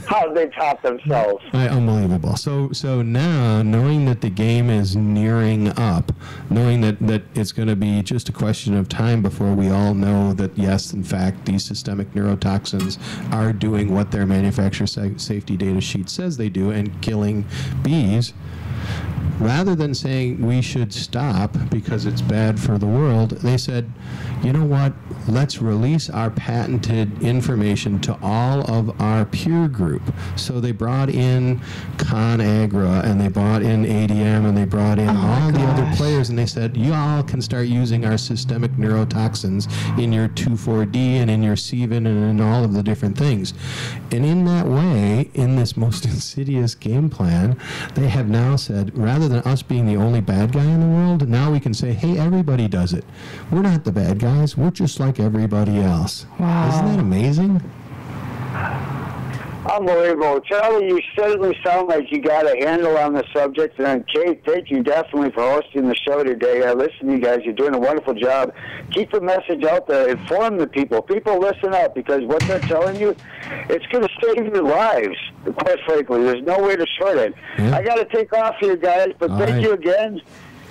How did they top themselves? Unbelievable. So now, knowing that the game is nearing up, knowing that it's going to be just a question of time before we all know that, yes, in fact, these systemic neurotoxins are doing what their manufacturer safety data sheet says they do and killing bees, rather than saying we should stop because it's bad for the world, they said, you know what, let's release our patented information to all of our peer group. So they brought in ConAgra, and they brought in ADM, and they brought in all the other players, and they said, you all can start using our systemic neurotoxins in your 2,4-D and in your Sevin and in all of the different things. And in that way, in this most insidious game plan, they have now said, rather than us being the only bad guy in the world, now we can say, hey, everybody does it. We're not the bad guys. We're just like everybody else. Wow. Isn't that amazing? Unbelievable. Charlie, you certainly sound like you got a handle on the subject. And Kate, thank you definitely for hosting the show today. Listen, you guys, you're doing a wonderful job. Keep the message out there. Inform the people. People, listen up, because what they're telling you, it's going to save your lives, quite frankly. There's no way to short it. Yeah. I got to take off here, guys, but thank you again.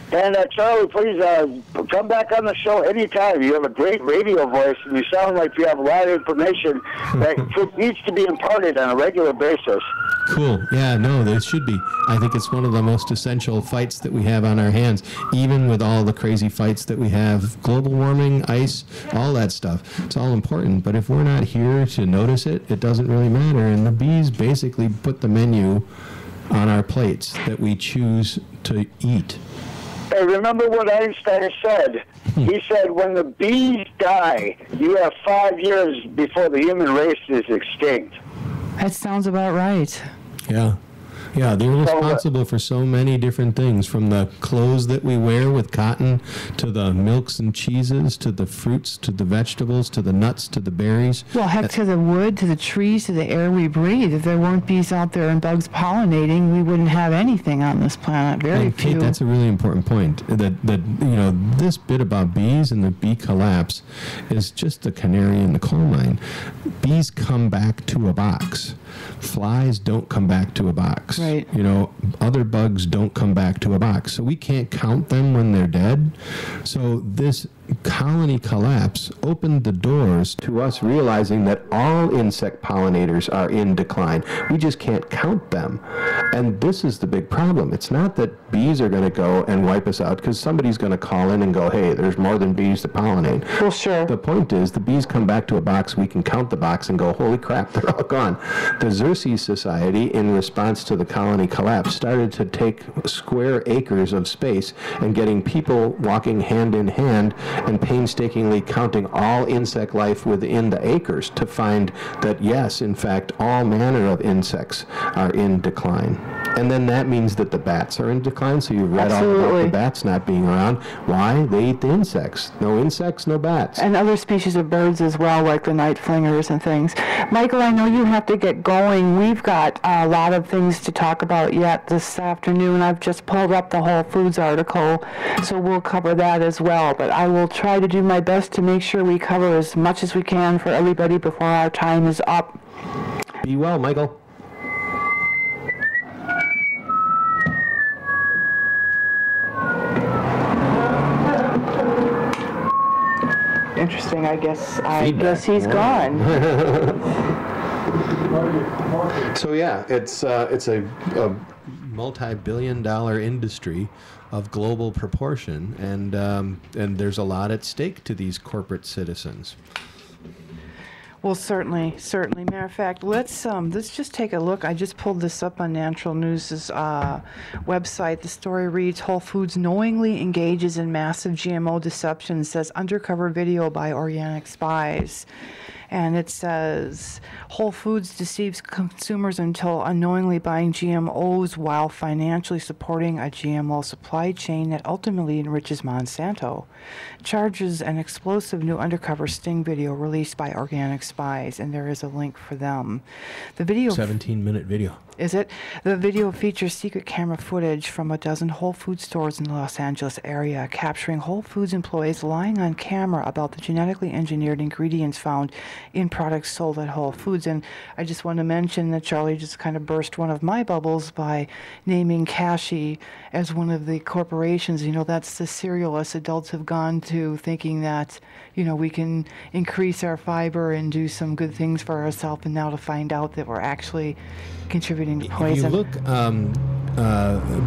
And Charlie, please come back on the show anytime. You have a great radio voice, and you sound like you have a lot of information that needs to be imparted on a regular basis. Cool. Yeah, no, there should be. I think it's one of the most essential fights that we have on our hands, even with all the crazy fights that we have. Global warming, ice, all that stuff. It's all important. But if we're not here to notice it, it doesn't really matter. And the bees basically put the menu on our plates that we choose to eat. Hey, remember what Einstein said? He said, when the bees die, you have 5 years before the human race is extinct. That sounds about right. Yeah. Yeah, they're responsible for so many different things, from the clothes that we wear with cotton, to the milks and cheeses, to the fruits, to the vegetables, to the nuts, to the berries. Well, heck, to the wood, to the trees, to the air we breathe. If there weren't bees out there and bugs pollinating, we wouldn't have anything on this planet. Very And Kate, few. that's a really important point. That this bit about bees and the bee collapse is just the canary in the coal mine. Bees come back to a box. Flies don't come back to a box. Right. Other bugs don't come back to a box. So we can't count them when they're dead. So this colony collapse opened the doors to us realizing that all insect pollinators are in decline. We just can't count them. And this is the big problem. It's not that bees are going to go and wipe us out, because somebody's going to call in and go, hey, there's more than bees to pollinate. Well, sure. The point is, the bees come back to a box, we can count the box and go, holy crap, they're all gone. The Xerces Society, in response to the colony collapse, started to take square acres of space and getting people walking hand in hand and painstakingly counting all insect life within the acres to find that, yes, in fact, all manner of insects are in decline. And then that means that the bats are in decline, so you've read all about Absolutely. the bats not being around. Why? They eat the insects. No insects, no bats. And other species of birds as well, like the night flingers and things. Michael, I know you have to get going. We've got a lot of things to talk about yet this afternoon. I've just pulled up the Whole Foods article, so we'll cover that as well. But I will try to do my best to make sure we cover as much as we can for everybody before our time is up. Be well, Michael. Interesting. I guess he's gone. So yeah, it's a multi-billion-dollar industry of global proportion, and there's a lot at stake to these corporate citizens. Well, certainly. Matter of fact, let's just take a look. I just pulled this up on Natural News' website. The story reads: Whole Foods knowingly engages in massive GMO deception, says undercover video by organic spies. And it says, Whole Foods deceives consumers until unknowingly buying GMOs while financially supporting a GMO supply chain that ultimately enriches Monsanto. Charges an explosive new undercover sting video released by organic spies, and there is a link for them. The video... 17-minute video. Is it? The video features secret camera footage from a dozen Whole Foods stores in the Los Angeles area, capturing Whole Foods employees lying on camera about the genetically engineered ingredients found in products sold at Whole Foods. And I just want to mention that Charlie just kind of burst one of my bubbles by naming Kashi as one of the corporations. That's the cereal us adults have gone to, thinking that, we can increase our fiber and do some good things for ourselves, and now to find out that we're actually contributing to poison. If you look,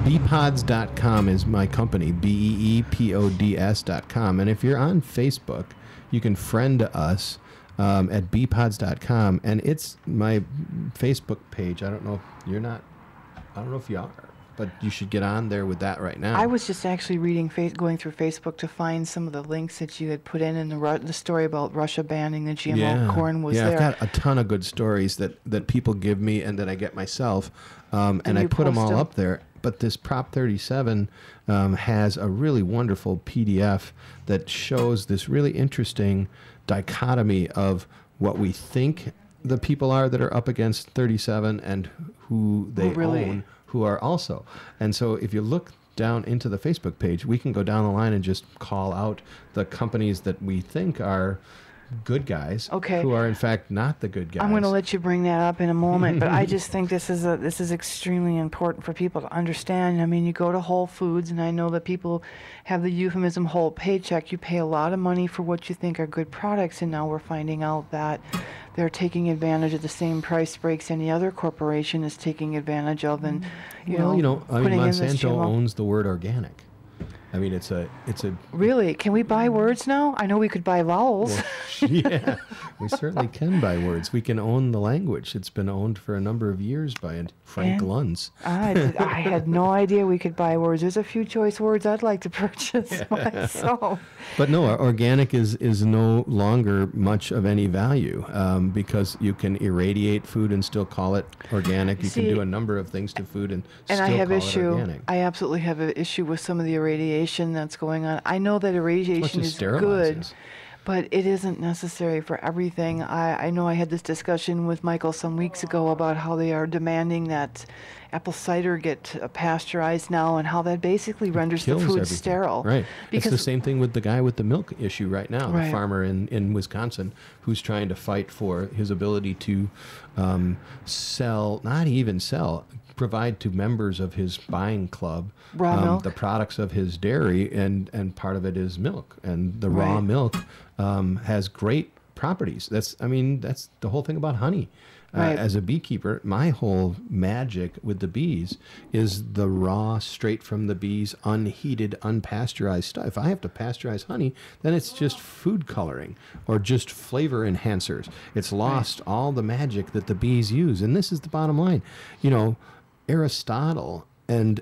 beepods.com is my company, beepods.com. And if you're on Facebook, you can friend us at beepods.com, and it's my Facebook page. I don't know if you are, but you should get on there with that right now. I was just actually going through Facebook to find some of the links that you had put in the story about Russia banning the GMO corn was there. Yeah, I've got a ton of good stories that people give me and that I get myself, and I put them all up there. But this Prop 37 has a really wonderful PDF that shows this really interesting dichotomy of what we think the people are that are up against 37 and who they own, who are also. And so if you look down into the Facebook page, we can go down the line and just call out the companies that we think are good guys, who are in fact not the good guys. I'm going to let you bring that up in a moment, but I just think this is extremely important for people to understand. I mean, you go to Whole Foods, and I know that people have the euphemism whole paycheck. You pay a lot of money for what you think are good products, and now we're finding out that they're taking advantage of the same price breaks any other corporation is taking advantage of, and putting in this Monsanto GMO. owns the word organic. I mean, it's a Really? Can we buy words now? I know we could buy vowels. well, yeah, we certainly can buy words. We can own the language. It's been owned for a number of years by Frank And Luntz. I had no idea we could buy words. There's a few choice words I'd like to purchase myself. But no, organic is no longer much of any value because you can irradiate food and still call it organic. You See, can do a number of things to food and still I have call it issue. organic. I absolutely have an issue with some of the irradiation that's going on. I know that irradiation is good, sterilizes. but it isn't necessary for everything. I know I had this discussion with Michael some weeks ago about how they are demanding that apple cider get pasteurized now, and how that basically renders the Kills food everything. sterile. Right. It's the Because same thing with the guy with the milk issue right now, Right. the farmer in Wisconsin who's trying to fight for his ability to sell, not even sell, provide to members of his buying club Raw milk? the products of his dairy, and part of it is milk. And the raw Right. milk has great properties. That's the whole thing about honey. Right. As a beekeeper, my whole magic with the bees is the raw, straight from the bees, unheated, unpasteurized stuff. If I have to pasteurize honey, then it's just food coloring or just flavor enhancers. It's lost all the magic that the bees use. And this is the bottom line. You know, Aristotle and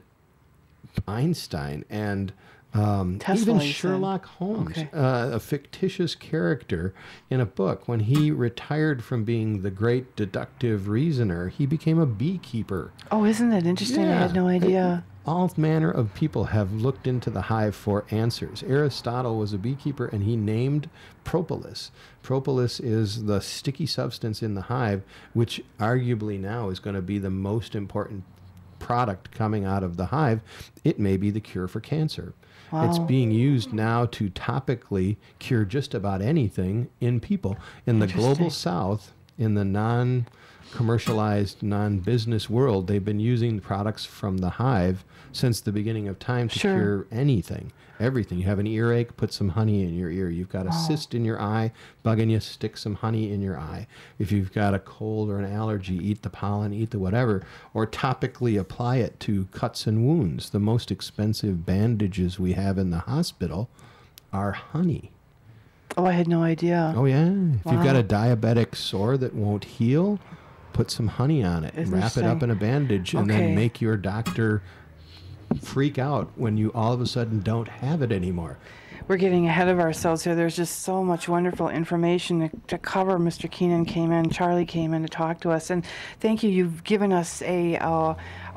Einstein and Tesla, even you said. Sherlock Holmes, Okay. a fictitious character in a book, when he retired from being the great deductive reasoner, he became a beekeeper. Oh, isn't that interesting? I had no idea. All manner of people have looked into the hive for answers. Aristotle was a beekeeper, and he named propolis. Propolis is the sticky substance in the hive, which arguably now is going to be the most important product coming out of the hive. It may be the cure for cancer. It's Wow. being used now to topically cure just about anything in people. In the global Interesting. south, in the non-commercialized, non-business world, they've been using the products from the hive since the beginning of time to Sure. cure anything, everything. You have an earache, put some honey in your ear. You've got a cyst in your eye, bugging you, stick some honey in your eye. If you've got a cold or an allergy, eat the pollen, eat the whatever, or topically apply it to cuts and wounds. The most expensive bandages we have in the hospital are honey. Oh, I had no idea. Oh yeah. If you've got Wow. a diabetic sore that won't heal, put some honey on it and wrap it up in a bandage, and Okay. then make your doctor freak out when you all of a sudden don't have it anymore. We're getting ahead of ourselves here. There's just so much wonderful information to cover. Mr. Keenan came in, Charlie came in to talk to us, and thank you. You've given us a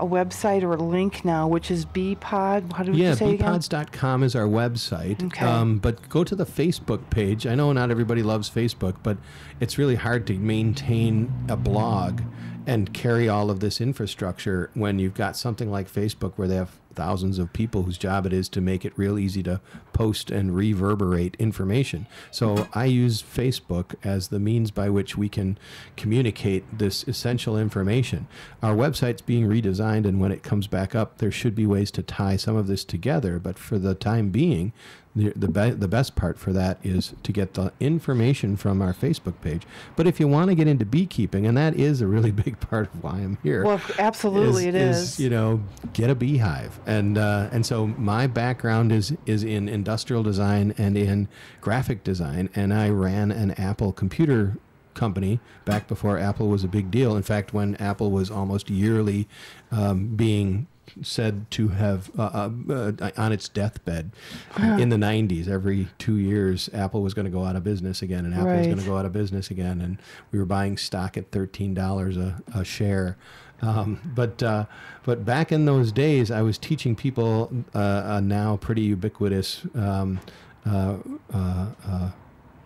website or a link now, which is BPod. How did you say again? bpods.com is our website. Okay. But go to the Facebook page. I know not everybody loves Facebook, but it's really hard to maintain a blog and carry all of this infrastructure when you've got something like Facebook where they have thousands of people whose job it is to make it real easy to post and reverberate information. So I use Facebook as the means by which we can communicate this essential information. Our website's being redesigned, and when it comes back up, there should be ways to tie some of this together. But for the time being, the best part for that is to get the information from our Facebook page. But if you want to get into beekeeping, and that is a really big part of why I'm here. Well, absolutely it is. You know, get a beehive. And so my background is in industrial design and in graphic design, and I ran an Apple computer company back before Apple was a big deal. In fact, when Apple was almost yearly being said to have on its deathbed in the 90s, every 2 years Apple was going to go out of business again, and Apple was going to Right. go out of business again, and we were buying stock at $13 a share. But back in those days, I was teaching people a now pretty ubiquitous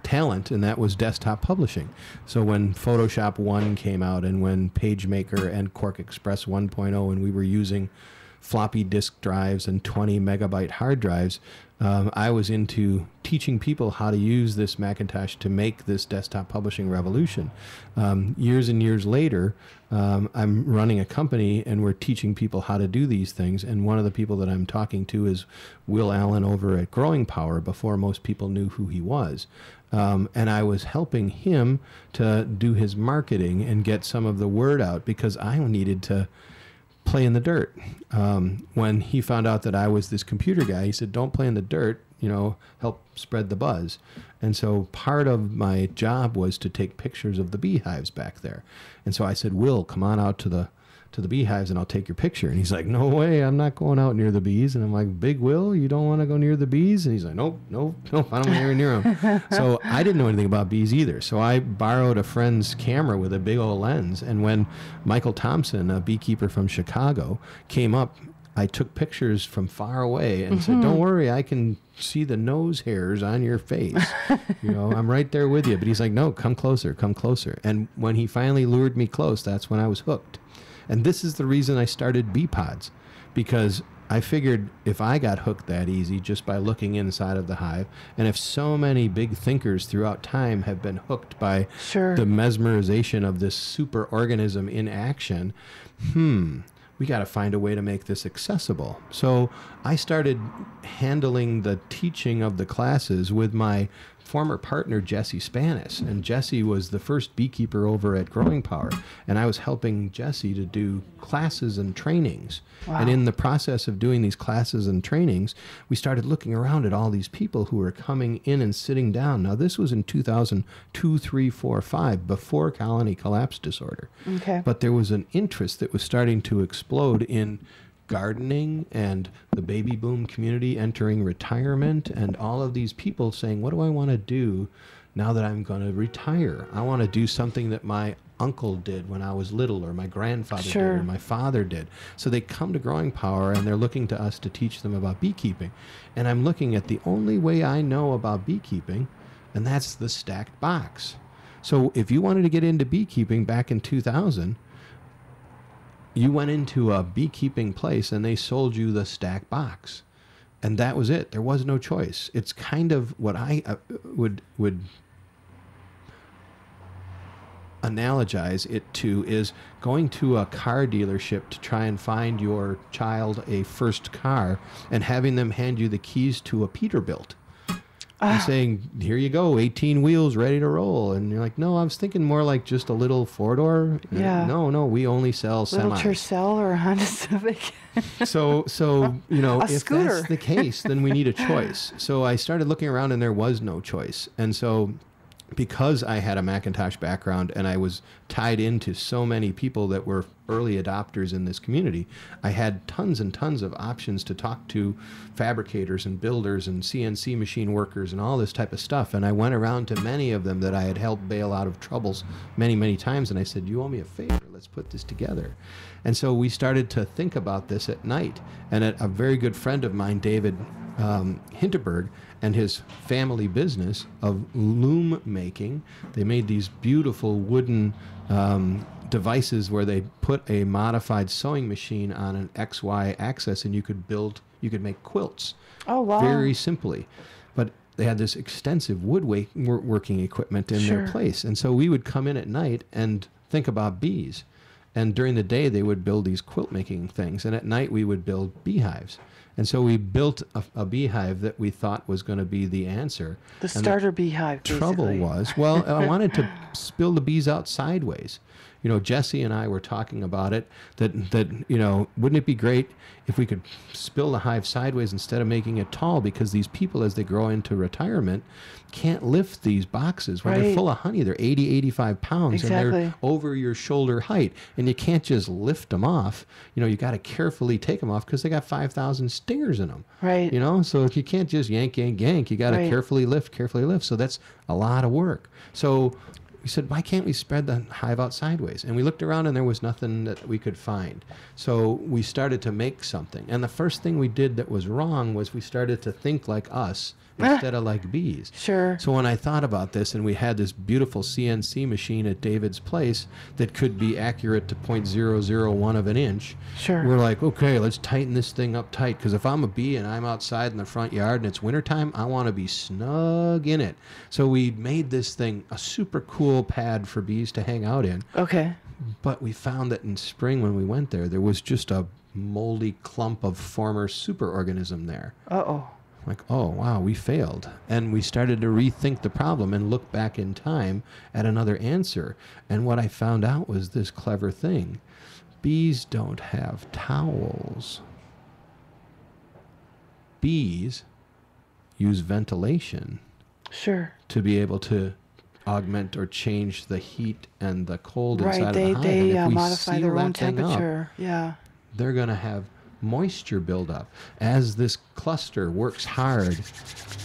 talent, and that was desktop publishing. So when Photoshop 1 came out, and when PageMaker and Quark Express 1.0, and we were using floppy disk drives and 20 megabyte hard drives, I was into teaching people how to use this Macintosh to make this desktop publishing revolution. Years and years later, I'm running a company, and we're teaching people how to do these things. And one of the people that I'm talking to is Will Allen over at Growing Power, before most people knew who he was. And I was helping him to do his marketing and get some of the word out, because I needed to play in the dirt. When he found out that I was this computer guy, he said, don't play in the dirt, help spread the buzz. And so part of my job was to take pictures of the beehives back there. And so I said, Will, come on out to the beehives and I'll take your picture. And he's like, no way, I'm not going out near the bees. And I'm like, Big Will, you don't want to go near the bees? And he's like, nope, I don't want to go near them. So I didn't know anything about bees either. So I borrowed a friend's camera with a big old lens. And when Michael Thompson, a beekeeper from Chicago, came up, I took pictures from far away and said, don't worry, I can see the nose hairs on your face. I'm right there with you. But he's like, no, come closer, come closer. And when he finally lured me close, that's when I was hooked. And this is the reason I started Bee Pods, because I figured if I got hooked that easy just by looking inside of the hive, and if so many big thinkers throughout time have been hooked by the mesmerization of this super organism in action, we got to find a way to make this accessible. So I started handling the teaching of the classes with my former partner, Jesse Spanis. And Jesse was the first beekeeper over at Growing Power. And I was helping Jesse to do classes and trainings. Wow. And in the process of doing these classes and trainings, we started looking around at all these people who were coming in and sitting down. Now, this was in 2002, 3, 4, 5, before colony collapse disorder. Okay. But there was an interest that was starting to explode in gardening and the baby boom community entering retirement, and all of these people saying, what do I want to do now that I'm going to retire? I want to do something that my uncle did when I was little, or my grandfather did, or my father did. So they come to Growing Power and they're looking to us to teach them about beekeeping. And I'm looking at the only way I know about beekeeping, and that's the stacked box. So if you wanted to get into beekeeping back in 2000, you went into a beekeeping place and they sold you the stack box. And that was it. There was no choice. It's kind of what I would analogize it to is going to a car dealership to try and find your child a first car and having them hand you the keys to a Peterbilt. And saying, here you go, 18 wheels ready to roll. And you're like, no, I was thinking more like just a little four-door. Yeah. No, we only sell semis. Little Tercel or a Honda Civic. So if scooter. That's the case, then we need a choice. So I started looking around and there was no choice. And so because I had a Macintosh background and I was tied into so many people that were early adopters in this community, I had tons and tons of options to talk to fabricators and builders and CNC machine workers and all this type of stuff. And I went around to many of them that I had helped bail out of troubles many, many times. And I said, you owe me a favor. Let's put this together. And so we started to think about this at night. And a very good friend of mine, David Hinterberg, and his family business of loom making. They made these beautiful wooden devices where they put a modified sewing machine on an XY axis, and you could make quilts. Oh, wow. Very simply. But they had this extensive woodworking equipment in their place. And so we would come in at night and think about bees. And during the day, they would build these quilt making things. And at night, we would build beehives. And so we built a beehive that we thought was going to be the answer. The starter beehive, basically. Trouble was, well, I wanted to spill the bees out sideways. Jesse and I were talking about it, that wouldn't it be great if we could spill the hive sideways instead of making it tall, because these people, as they grow into retirement, can't lift these boxes. When they're full of honey, they're 80, 85 pounds, and they're over your shoulder height, and you can't just lift them off. You got to carefully take them off because they got 5,000 stingers in them. Right. So you can't just yank, yank, yank. You got to carefully lift. So that's a lot of work. So we said, why can't we spread the hive out sideways? And we looked around and there was nothing that we could find. So we started to make something. And the first thing we did that was wrong was we started to think like us instead of like bees. Sure. So when I thought about this, and we had this beautiful CNC machine at David's place that could be accurate to 0.001 of an inch, we're like, okay, let's tighten this thing up tight, because if I'm a bee and I'm outside in the front yard and it's wintertime, I want to be snug in it. So we made this thing a super cool pad for bees to hang out in. Okay. But we found that in spring when we went there was just a moldy clump of former superorganism there. Uh-oh. Like, oh, wow, we failed. And we started to rethink the problem and look back in time at another answer. And what I found out was this clever thing. bees don't have towels. Bees use ventilation Sure. to be able to augment or change the heat and the cold inside Right. of the They hive. they And if we modify seal their own that thing up, temperature. Yeah. they're going to have moisture build up as this cluster works hard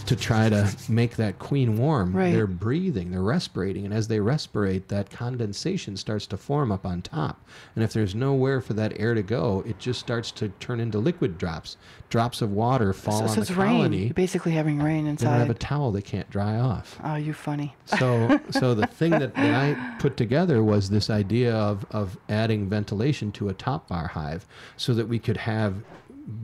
to try to make that queen warm. Right. They're breathing, they're respirating, and as they respirate, that condensation starts to form up on top. And if there's nowhere for that air to go, it just starts to turn into liquid drops. Drops of water fall So on the it's rain. colony. You're basically having rain They don't have a inside. towel they can't dry off. Oh, you funny. So the thing that I put together was this idea of adding ventilation to a top bar hive so that we could have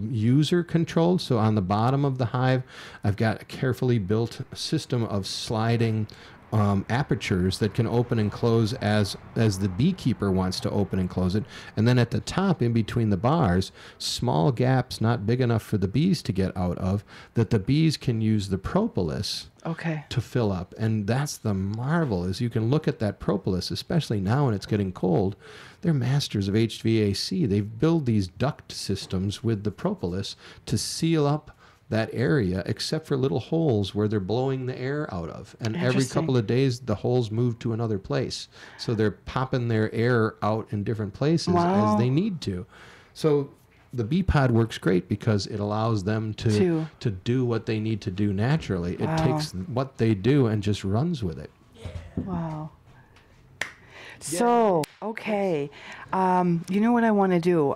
user controlled. So on the bottom of the hive, I've got a carefully built system of sliding apertures that can open and close as the beekeeper wants to open and close it. And then at the top, in between the bars, small gaps not big enough for the bees to get out of, that the bees can use the propolis Okay. to fill up. And that's the marvel, is you can look at that propolis, especially now when it's getting cold. They're masters of HVAC. They build these duct systems with the propolis to seal up that area, except for little holes where they're blowing the air out of. And every Interesting. couple of days, the holes move to another place. So they're popping their air out in different places Wow. as they need to. So the bee pod works great because it allows them to do what they need to do naturally. It Wow. takes what they do and just runs with it. Wow. So, okay. You know what I want to do?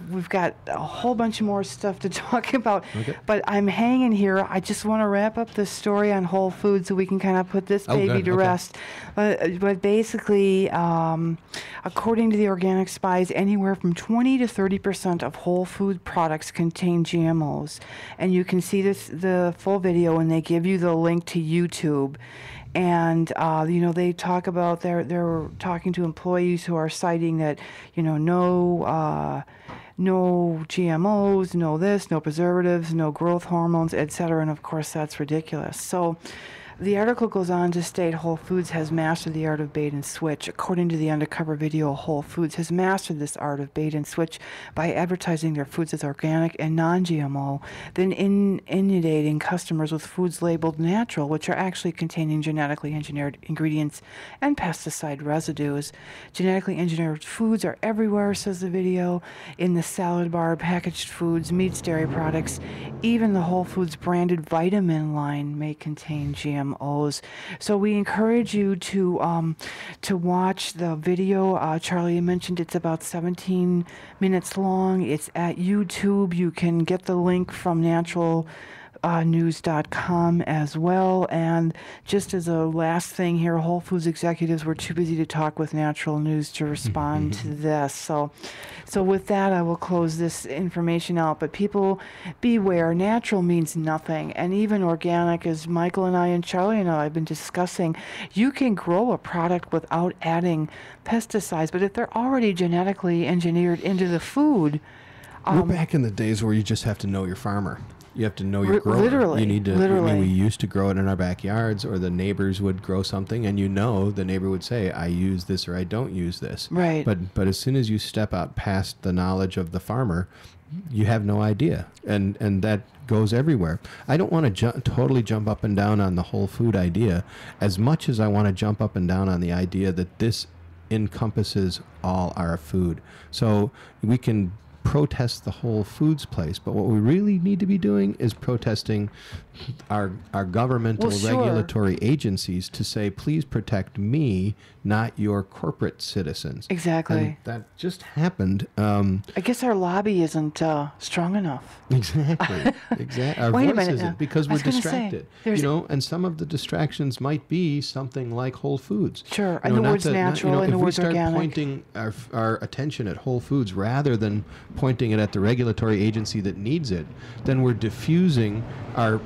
We've got a whole bunch more stuff to talk about, Okay. but I'm hanging here. I just want to wrap up this story on Whole Foods so we can kind of put this Oh, baby good. to Okay. rest. But basically, according to the Organic Spies, anywhere from 20 to 30% of whole food products contain GMOs. And you can see the full video, and they give you the link to YouTube. And they talk about they're talking to employees who are citing that no GMOs, no this, no preservatives, no growth hormones, etc. And of course that's ridiculous. So the article goes on to state Whole Foods has mastered the art of bait and switch. According to the undercover video, Whole Foods has mastered this art of bait and switch by advertising their foods as organic and non-GMO, then inundating customers with foods labeled natural, which are actually containing genetically engineered ingredients and pesticide residues. Genetically engineered foods are everywhere, says the video, in the salad bar, packaged foods, meats, dairy products. Even the Whole Foods branded vitamin line may contain GMOs. So we encourage you to watch the video. Charlie mentioned it's about 17 minutes long. It's at YouTube. You can get the link from naturalnews.com as well. And just as a last thing here, Whole Foods executives were too busy to talk with Natural News to respond to this. So with that, I will close this information out. But people, beware. Natural means nothing. And even organic, as Michael and I and Charlie and I have been discussing, you can grow a product without adding pesticides. But if they're already genetically engineered into the food, We're back in the days where you just have to know your farmer. You have to know your grower. Literally, You need to. I literally. mean, we used to grow it in our backyards, or the neighbors would grow something, and the neighbor would say, "I use this" or "I don't use this." Right. But as soon as you step out past the knowledge of the farmer, you have no idea, and that goes everywhere. I don't want to totally jump up and down on the whole food idea, as much as I want to jump up and down on the idea that this encompasses all our food. So we can protest the Whole Foods place, but what we really need to be doing is protesting our governmental Well, sure. regulatory agencies to say, please protect me, not your corporate citizens. Exactly. And that just happened. I guess our lobby isn't strong enough. Exactly. Our Wait a voice minute isn't, now. because I we're was gonna say, distracted. there's- And some of the distractions might be something like Whole Foods. Sure, and the not words natural and the if words we start organic. pointing our attention at Whole Foods rather than pointing it at the regulatory agency that needs it, then we're diffusing our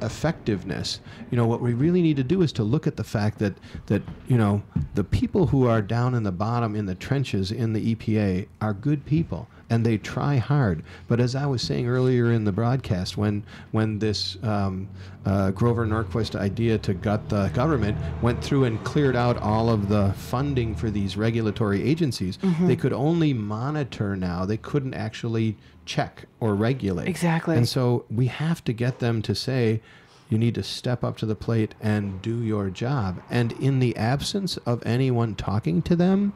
effectiveness. What we really need to do is to look at the fact that the people who are down in the bottom in the trenches in the EPA are good people, and they try hard. But as I was saying earlier in the broadcast, when this Grover Norquist idea to gut the government went through and cleared out all of the funding for these regulatory agencies, they could only monitor now. They couldn't actually check or regulate. Exactly. And so we have to get them to say, you need to step up to the plate and do your job. And in the absence of anyone talking to them,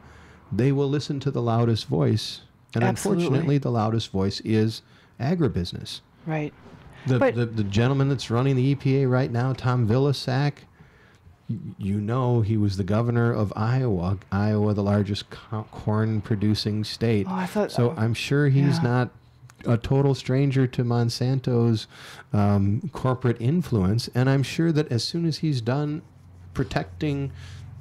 they will listen to the loudest voice. And Absolutely. unfortunately, the loudest voice is agribusiness. Right. The gentleman that's running the EPA right now, Tom Vilsack, you know, he was the governor of Iowa, the largest corn-producing state. Oh, I thought, so I'm sure he's not a total stranger to Monsanto's corporate influence, and I'm sure that as soon as he's done protecting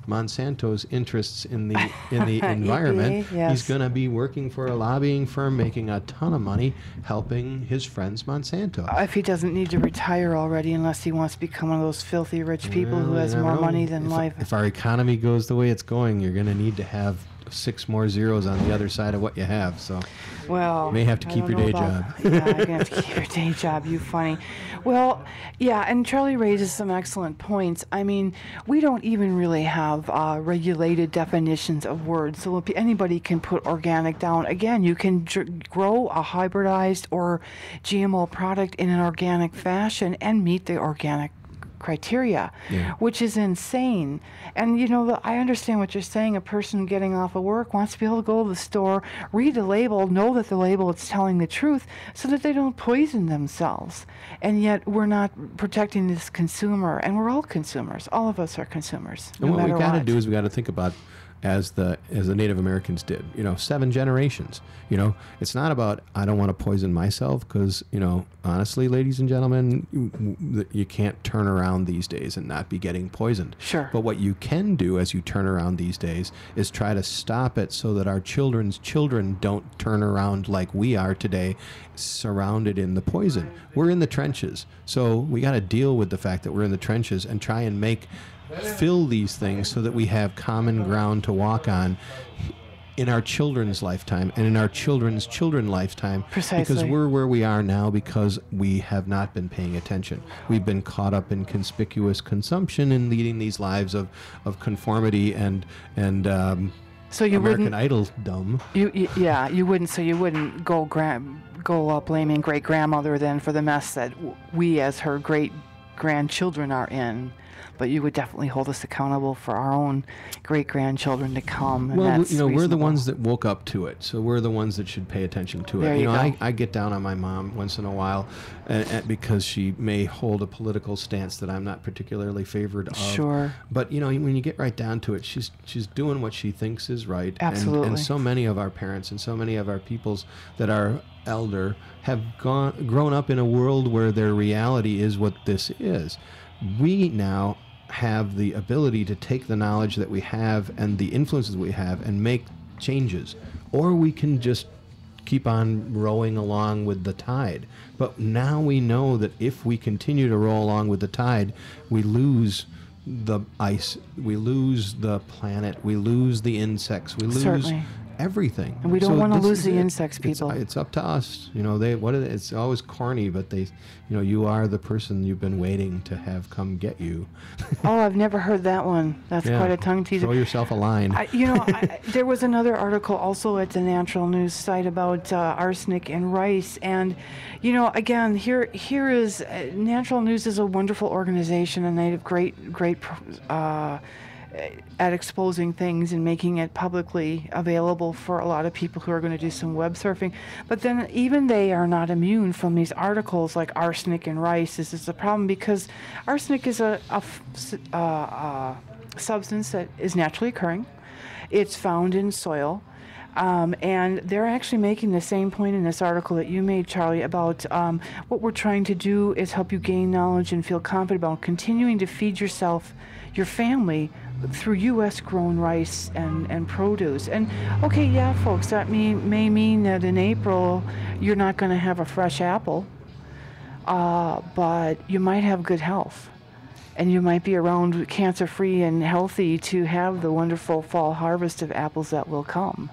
Monsanto's interests in the environment, yes. he's going to be working for a lobbying firm, making a ton of money, helping his friends Monsanto. If he doesn't need to retire already, unless he wants to become one of those filthy rich people who has more money than life. If our economy goes the way it's going, you're going to need to have 6 more zeros on the other side of what you have. So, well, you may have to keep your day job. Yeah, you're going to have to keep your day job. You funny. Well, yeah, and Charlie raises some excellent points. I mean, we don't even really have regulated definitions of words. So anybody can put organic down. Again, you can grow a hybridized or GMO product in an organic fashion and meet the organic criteria, which is insane. And you know, I understand what you're saying. A person getting off of work wants to be able to go to the store, read the label, know that the label is telling the truth, so that they don't poison themselves. And yet we're not protecting this consumer, and we're all consumers. All of us are consumers. And what we got to do is we got to think about, as the Native Americans did, 7 generations. It's not about, I don't want to poison myself, because, honestly, ladies and gentlemen, you can't turn around these days and not be getting poisoned. Sure. But what you can do as you turn around these days is try to stop it so that our children's children don't turn around like we are today, surrounded in the poison. We're in the trenches. So we got to deal with the fact that we're in the trenches and try and fill these things so that we have common ground to walk on in our children's lifetime and in our children's children's lifetime. Precisely. Because we're where we are now because we have not been paying attention. We've been caught up in conspicuous consumption and leading these lives of conformity and so you American Idol-dom. You wouldn't. So you wouldn't go blaming great grandmother then for the mess that we as her great grandchildren are in. But you would definitely hold us accountable for our own great-grandchildren to come. And well, that's we're the reasonable. ones that woke up to it, so we're the ones that should pay attention to it. There you go. I get down on my mom once in a while because she may hold a political stance that I'm not particularly favored of. Sure. But when you get right down to it, she's doing what she thinks is right. Absolutely. And so many of our parents and so many of our peoples that are elder have grown up in a world where their reality is what this is. We now have the ability to take the knowledge that we have and the influences we have and make changes, or we can just keep on rowing along with the tide. But now we know that if we continue to roll along with the tide, we lose the ice, we lose the planet, we lose the insects, we lose Certainly. everything. And we don't want to this lose is the it. insects, people. It's up to us. It's always corny, but you are the person you've been waiting to have come get you. Oh, I've never heard that one. That's quite a tongue teaser. Throw yourself a line. There was another article also at the Natural News site about arsenic in rice, and again, here is Natural News is a wonderful organization, and they have great at exposing things and making it publicly available for a lot of people who are going to do some web surfing. But then even they are not immune from these articles like arsenic in rice. This is a problem because arsenic is a substance that is naturally occurring. It's found in soil. And they're actually making the same point in this article that you made, Charlie, about what we're trying to do is help you gain knowledge and feel confident about continuing to feed yourself, your family, through U.S. grown rice and produce. And okay, yeah, folks, that may mean that in April you're not going to have a fresh apple, but you might have good health. And you might be around cancer-free and healthy to have the wonderful fall harvest of apples that will come.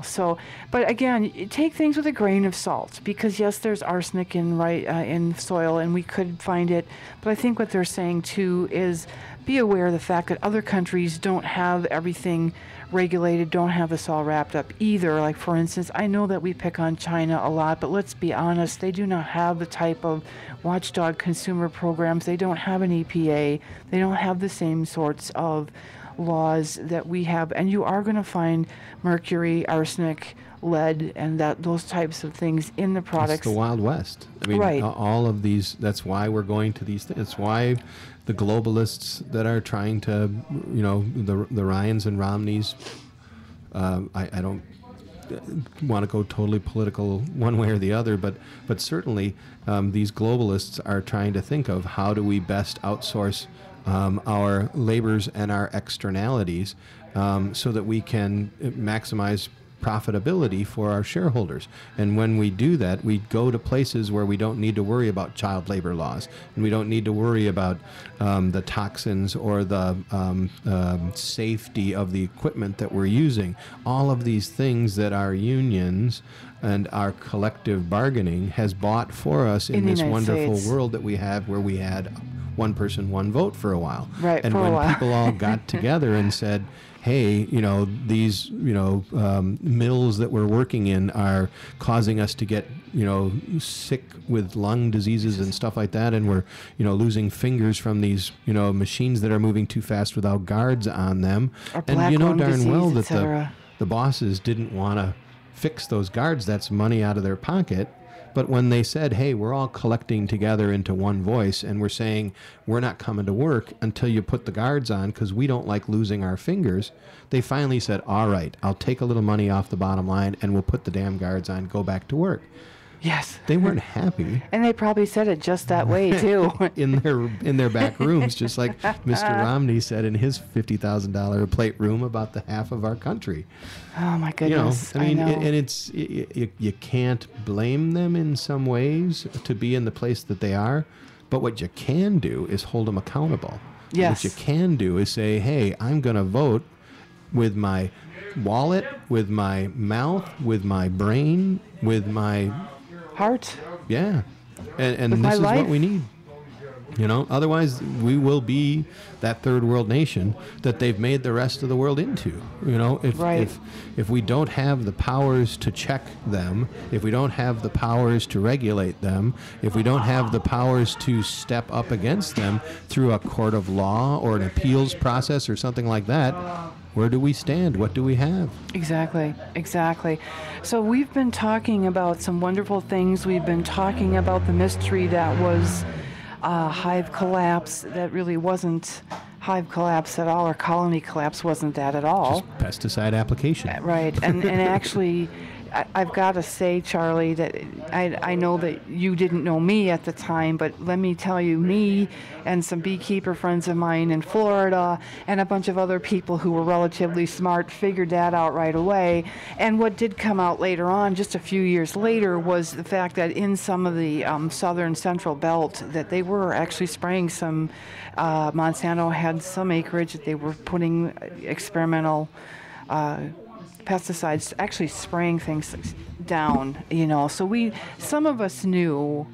So, but again, take things with a grain of salt, because yes, there's arsenic in soil, and we could find it. But I think what they're saying too is be aware of the fact that other countries don't have everything regulated, don't have this all wrapped up either. Like, for instance, I know that we pick on China a lot, but let's be honest, they do not have the type of watchdog consumer programs. They don't have an EPA. They don't have the same sorts of laws that we have, and you are going to find mercury, arsenic, lead, and those types of things in the products. It's the Wild West. I mean, right. All of these. That's why we're going to these things. It's why the globalists that are trying to, the Ryans and Romneys. I don't want to go totally political one way or the other, but certainly these globalists are trying to think of how do we best outsource our labors and our externalities so that we can maximize profitability for our shareholders. And when we do that, we go to places where we don't need to worry about child labor laws, and we don't need to worry about the toxins or the safety of the equipment that we're using. All of these things that our unions and our collective bargaining has bought for us in this wonderful world that we have, where we had one person, one vote for a while. Right, and for a when while. people all got together and said, hey, these, mills that we're working in are causing us to get, sick with lung diseases and stuff like that. And we're, losing fingers from these, machines that are moving too fast without guards on them. Or And black you know lung darn disease, well that etc. the bosses didn't want to fix those guards. That's money out of their pocket. But when they said, hey, we're all collecting together into one voice, and we're saying we're not coming to work until you put the guards on because we don't like losing our fingers, they finally said, all right, I'll take a little money off the bottom line and we'll put the damn guards on, go back to work. Yes. They weren't happy. And they probably said it just that way too. in their back rooms, just like Mr. Romney said in his $50,000 a plate room about the half of our country. Oh my goodness! I mean, know. and it's you can't blame them in some ways to be in the place that they are, but what you can do is hold them accountable. Yes. What you can do is say, hey, I'm going to vote with my wallet, with my mouth, with my brain, with my heart. Yeah, and With this my is life. what we need. Otherwise we will be that third world nation that they've made the rest of the world into. If we don't have the powers to check them, if we don't have the powers to regulate them, if we don't have the powers to step up against them through a court of law or an appeals process or something like that, where do we stand? What do we have? Exactly. So we've been talking about some wonderful things. We've been talking about the mystery that was hive collapse that really wasn't hive collapse at all, or colony collapse wasn't that at all. Just pesticide application. Right. And actually, I've got to say, Charlie, that I know that you didn't know me at the time, but let me tell you, me and some beekeeper friends of mine in Florida and a bunch of other people who were relatively smart figured that out right away. And what did come out later on, just a few years later, was the fact that in some of the southern central belt that they were actually spraying some, Monsanto had some acreage that they were putting experimental pesticides, actually spraying things down, So some of us knew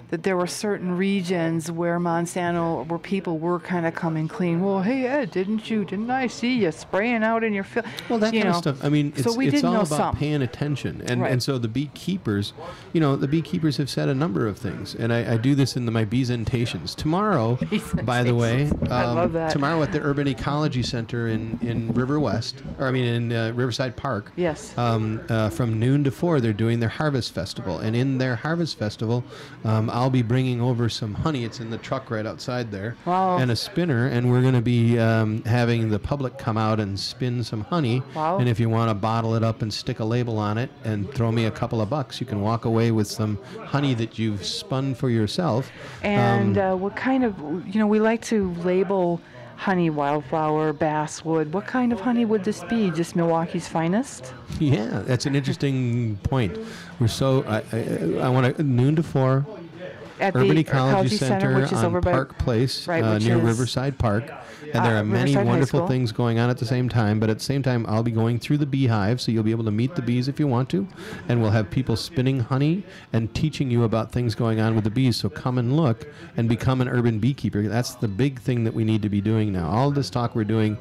that there were certain regions where Monsanto, where people were kind of coming clean. Well, hey, Ed, didn't I see you spraying out in your field? Well, that kind of stuff. I mean, so we it's did all know about some. paying attention. And Right. and so the beekeepers, have said a number of things. And I do this in my beesentations. Tomorrow, by the way, I love that. tomorrow at the Urban Ecology Center in Riverside Park. Yes. From noon to 4, they're doing their Harvest Festival. And in their Harvest Festival, I'll be bringing over some honey. It's in the truck right outside there. Wow. And a spinner. And we're going to be having the public come out and spin some honey. Wow. And if you want to bottle it up and stick a label on it and throw me a couple of bucks, you can walk away with some honey that you've spun for yourself. And what kind of, we like to label honey, wildflower, basswood. What kind of honey would this be? Just Milwaukee's finest? Yeah, that's an interesting point. We're so, I want to, noon to 4, At the Urban Ecology Ecology Center, Center which is on over by- Park Place, right, which near is, Riverside Park. And there are many Riverside High wonderful School. things going on at the same time. But at the same time, I'll be going through the beehive, so you'll be able to meet the bees if you want to. And we'll have people spinning honey and teaching you about things going on with the bees. So come and look and become an urban beekeeper. That's the big thing that we need to be doing now. All this talk we're doing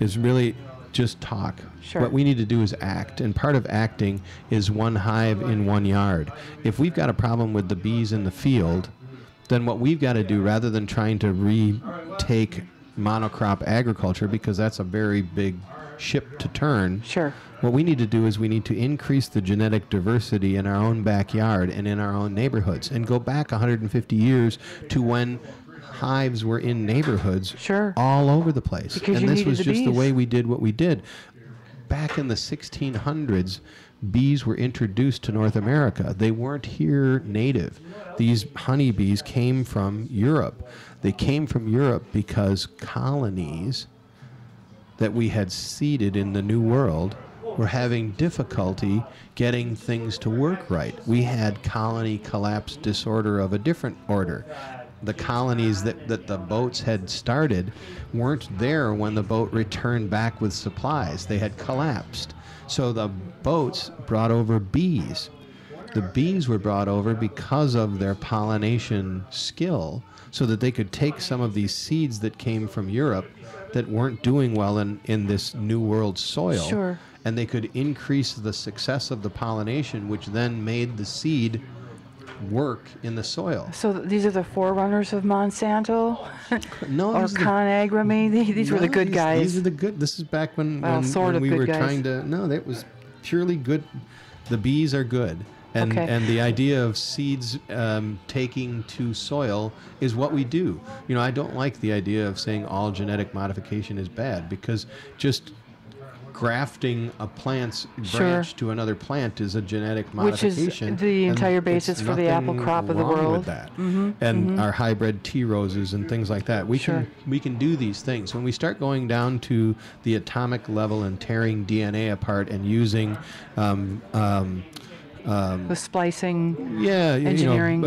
is really just talk. Sure. What we need to do is act, and part of acting is one hive in one yard. If we've got a problem with the bees in the field, then what we've got to do, rather than trying to retake monocrop agriculture, because that's a very big ship to turn, Sure. what we need to do is we need to increase the genetic diversity in our own backyard and in our own neighborhoods, and go back 150 years to when hives were in neighborhoods Sure. all over the place. Because and you this needed was the just the bees. way we did what we did. Back in the 1600s, bees were introduced to North America. They weren't here native. These honeybees came from Europe. They came from Europe because colonies that we had seeded in the New World were having difficulty getting things to work right. We had colony collapse disorder of a different order. The colonies that the boats had started weren't there when the boat returned back with supplies. They had collapsed. So the boats brought over bees. The bees were brought over because of their pollination skill, so that they could take some of these seeds that came from Europe that weren't doing well in this New World soil. Sure. And they could increase the success of the pollination, which then made the seed work in the soil. So these are the forerunners of Monsanto No, or these are the- ConAgra, maybe? These were the No, good guys. These are the good. This is back when, Well, sort when of we good were guys. trying to. No, that was purely good. The bees are good, and Okay. and the idea of seeds taking to soil is what we do. You know, I don't like the idea of saying all genetic modification is bad, because just grafting a plant's Sure. branch to another plant is a genetic Which is modification. the and entire it's basis for the apple nothing crop of the wrong world. with that. And our hybrid tea roses and things like that. We Sure. can do these things. When we start going down to the atomic level and tearing DNA apart and using The splicing. yeah, Engineering.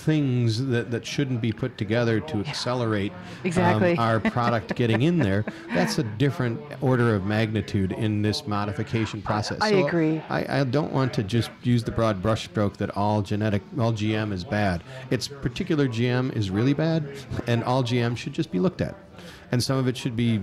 things that shouldn't be put together to accelerate Exactly. our product getting in there. That's a different order of magnitude in this modification process. I So agree. I don't want to just use the broad brushstroke that all GM is bad. Its particular GM is really bad, and all GM should just be looked at. And some of it should be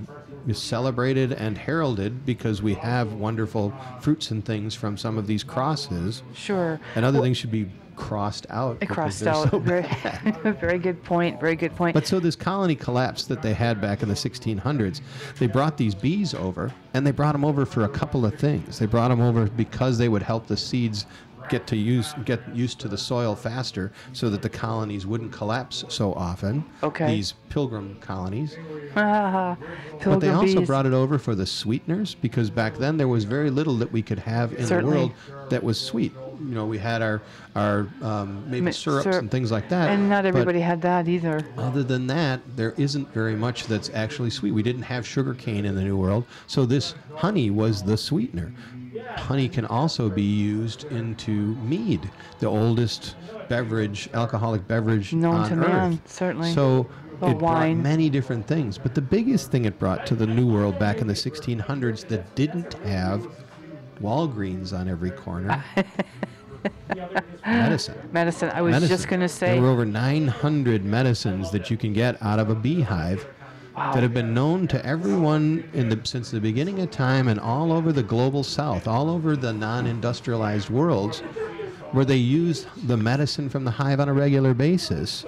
celebrated and heralded, because we have wonderful fruits and things from some of these crosses, Sure. and other things should be crossed out. It because crossed they're out. so Very, bad. very good point. Very good point. But so this colony collapse that they had back in the 1600s, they brought these bees over, and they brought them over for a couple of things. They brought them over because they would help the seeds get used to the soil faster, so that the colonies wouldn't collapse so often. Okay. These pilgrim colonies. Ah, But they pilgrim also bees. brought it over for the sweeteners, because back then there was very little that we could have in Certainly. the world that was sweet. You know, we had our maple syrups syrup. and things like that. And not but everybody had that either. other than that, there isn't very much that's actually sweet. We didn't have sugar cane in the New World, so this honey was the sweetener. Honey can also be used into mead, the oldest alcoholic beverage Known on to earth. man, certainly. So Well, it brought wine. many different things, but the biggest thing it brought to the New World back in the 1600s that didn't have Walgreens on every corner, medicine. Medicine. I was Medicine. just going to say. There were over 900 medicines that you can get out of a beehive that have been known to everyone since the beginning of time, and all over the global south, all over the non-industrialized worlds, where they use the medicine from the hive on a regular basis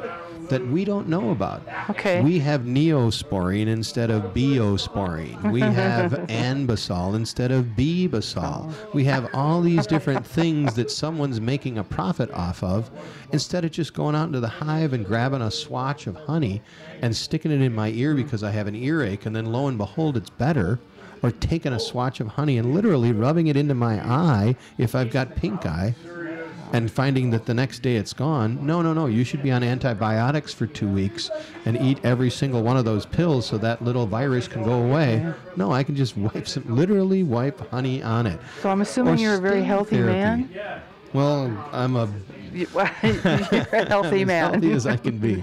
that we don't know about. Okay. We have neosporine instead of biosporine. We have anbesol instead of bebasol. We have all these different things that someone's making a profit off of, instead of just going out into the hive and grabbing a swatch of honey and sticking it in my ear because I have an earache, and then lo and behold, it's better. Or taking a swatch of honey and literally rubbing it into my eye if I've got pink eye, and finding that the next day it's gone. No. You should be on antibiotics for 2 weeks and eat every single one of those pills so that little virus can go away. No, I can just literally wipe honey on it. So I'm assuming Or you're a very stem healthy therapy. man. Well, I'm a You're a healthy As man. healthy as I can be.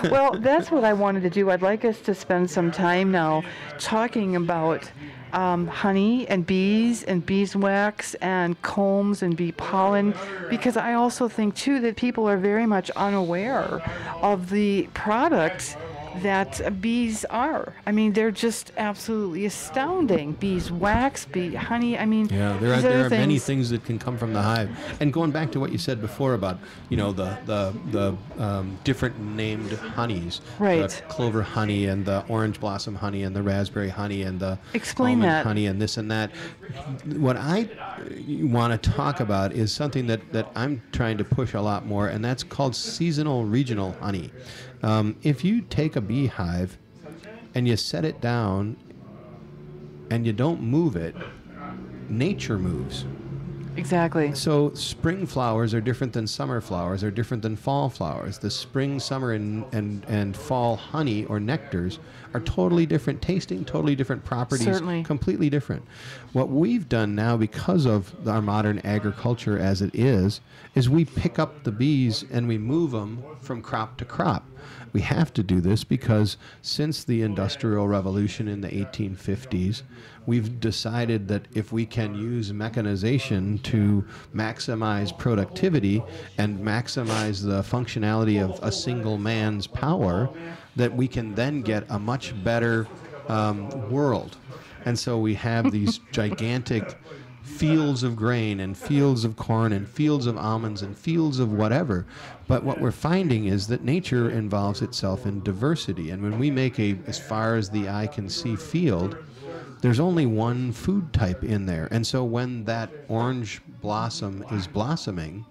Well, that's what I wanted to do. I'd like us to spend some time now talking about honey and beeswax and combs and bee pollen, because I also think too that people are very much unaware of the products that bees are. I mean, they're just absolutely astounding. Beeswax, bee honey. I mean, Yeah, these there other are many things that can come from the hive. And going back to what you said before about, the different named honeys, Right. the clover honey and the orange blossom honey and the raspberry honey and the Explain almond that. honey and this and that. What I want to talk about is something that I'm trying to push a lot more, and that's called seasonal regional honey. If you take a beehive and you set it down and you don't move it, nature moves. Exactly. So spring flowers are different than summer flowers, are different than fall flowers. The spring, summer, and fall honey or nectars are totally different tasting, totally different properties, Certainly. completely different. What we've done now, because of our modern agriculture as it is we pick up the bees and we move them from crop to crop. We have to do this because since the Industrial Revolution in the 1850s, we've decided that if we can use mechanization to maximize productivity and maximize the functionality of a single man's power, that we can then get a much better world. And so we have these gigantic fields of grain and fields of corn and fields of almonds and fields of whatever. But what we're finding is that nature involves itself in diversity. And when we make a as far as the eye can see field, there's only one food type in there. And so when that orange blossom is blossoming,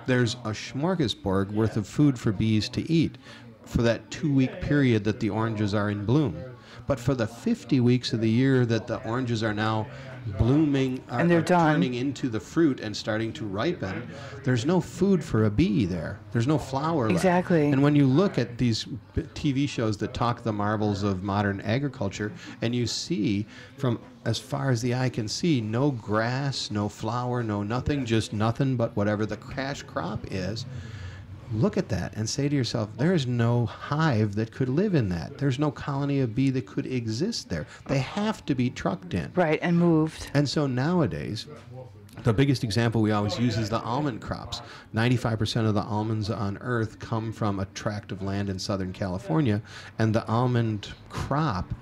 there's a smorgasbord worth of food for bees to eat for that 2-week period that the oranges are in bloom. But for the 50 weeks of the year that the oranges are now blooming And they're done. turning into the fruit and starting to ripen, there's no food for a bee there. There's no flower left. Exactly. And when you look at these TV shows that talk the marvels of modern agriculture, and you see from as far as the eye can see, no grass, no flower, no nothing, just nothing but whatever the cash crop is, look at that and say to yourself, there is no hive that could live in that. There's no colony of bee that could exist there. They have to be trucked in. Right, and moved. And so nowadays, the biggest example we always use is the almond crops. 95% of the almonds on Earth come from a tract of land in Southern California, and the almond crop,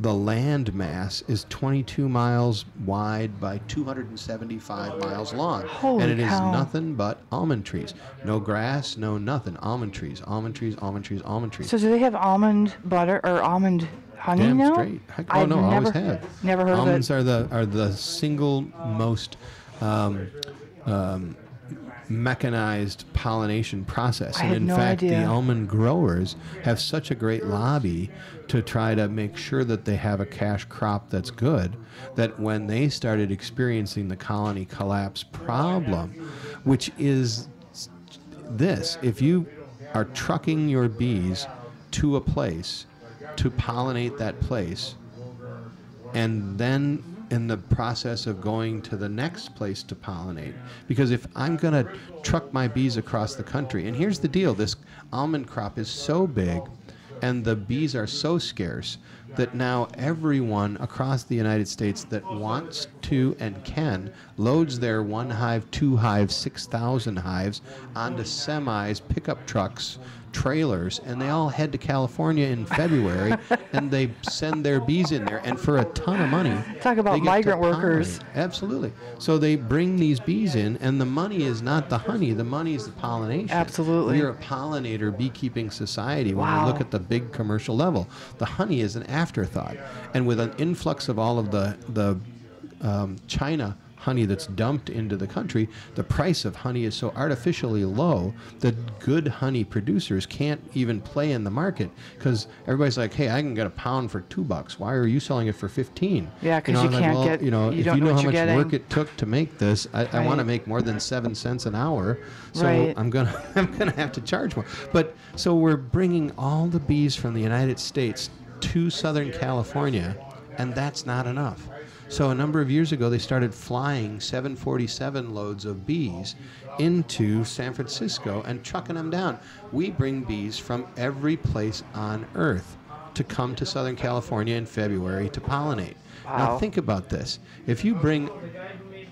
the land mass, is 22 miles wide by 275 miles long. Holy and it is cow. nothing but almond trees. No grass, no nothing. Almond trees, almond trees, almond trees, almond trees. So do they have almond butter or almond honey Damn now? straight. Heck, I've no, always never, have. Never heard Almonds of it. are the single most mechanized pollination process. I And had in no fact, idea. the almond growers have such a great lobby to try to make sure that they have a cash crop that's good, that when they started experiencing the colony collapse problem, which is this: if you are trucking your bees to a place to pollinate that place, and then in the process of going to the next place to pollinate, because if I'm going to truck my bees across the country, and here's the deal, this almond crop is so big and the bees are so scarce that now everyone across the United States that wants to and can loads their 1 hive, 2 hives, 6,000 hives onto semis, pickup trucks, trailers, and they all head to California in February and they send their bees in there, and for a ton of money. Talk about they get migrant to workers. pollinate. Absolutely. So they bring these bees in, and the money is not the honey, the money is the pollination. Absolutely. We're a pollinator beekeeping society when Wow. we look at the big commercial level. The honey is an afterthought. And with an influx of all of the China honey that's dumped into the country, the price of honey is so artificially low that good honey producers can't even play in the market, because everybody's like, hey, I can get a pound for $2. Why are you selling it for 15? Yeah, 'cause know, you I'm like, can't well, get- you know, you if don't you know know what how you're much getting. work it took to make this, I want to Right. make more than 7 cents an hour, so Right. I'm gonna have to charge more. But so we're bringing all the bees from the United States to Southern California, and that's not enough. So a number of years ago, they started flying 747 loads of bees into San Francisco and trucking them down. We bring bees from every place on Earth to come to Southern California in February to pollinate. Now Wow. think about this. If you bring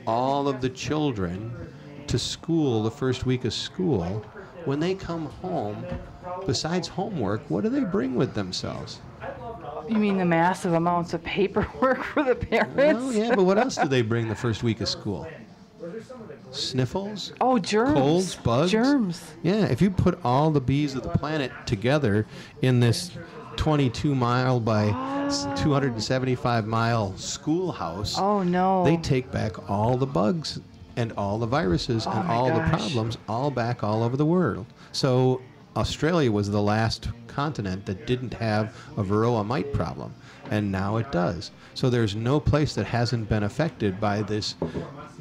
all of the children to school the first week of school, when they come home, besides homework, what do they bring with themselves? You mean the massive amounts of paperwork for the parents? Well, yeah, but what else do they bring the first week of school? Sniffles? Oh, germs. Colds, bugs? Germs. Yeah, if you put all the bees of the planet together in this 22-mile by 275-mile schoolhouse, Oh, no. they take back all the bugs and all the viruses and my all the gosh. problems all back all over the world. So Australia was the last continent that didn't have a varroa mite problem, and now it does. So there's no place that hasn't been affected by this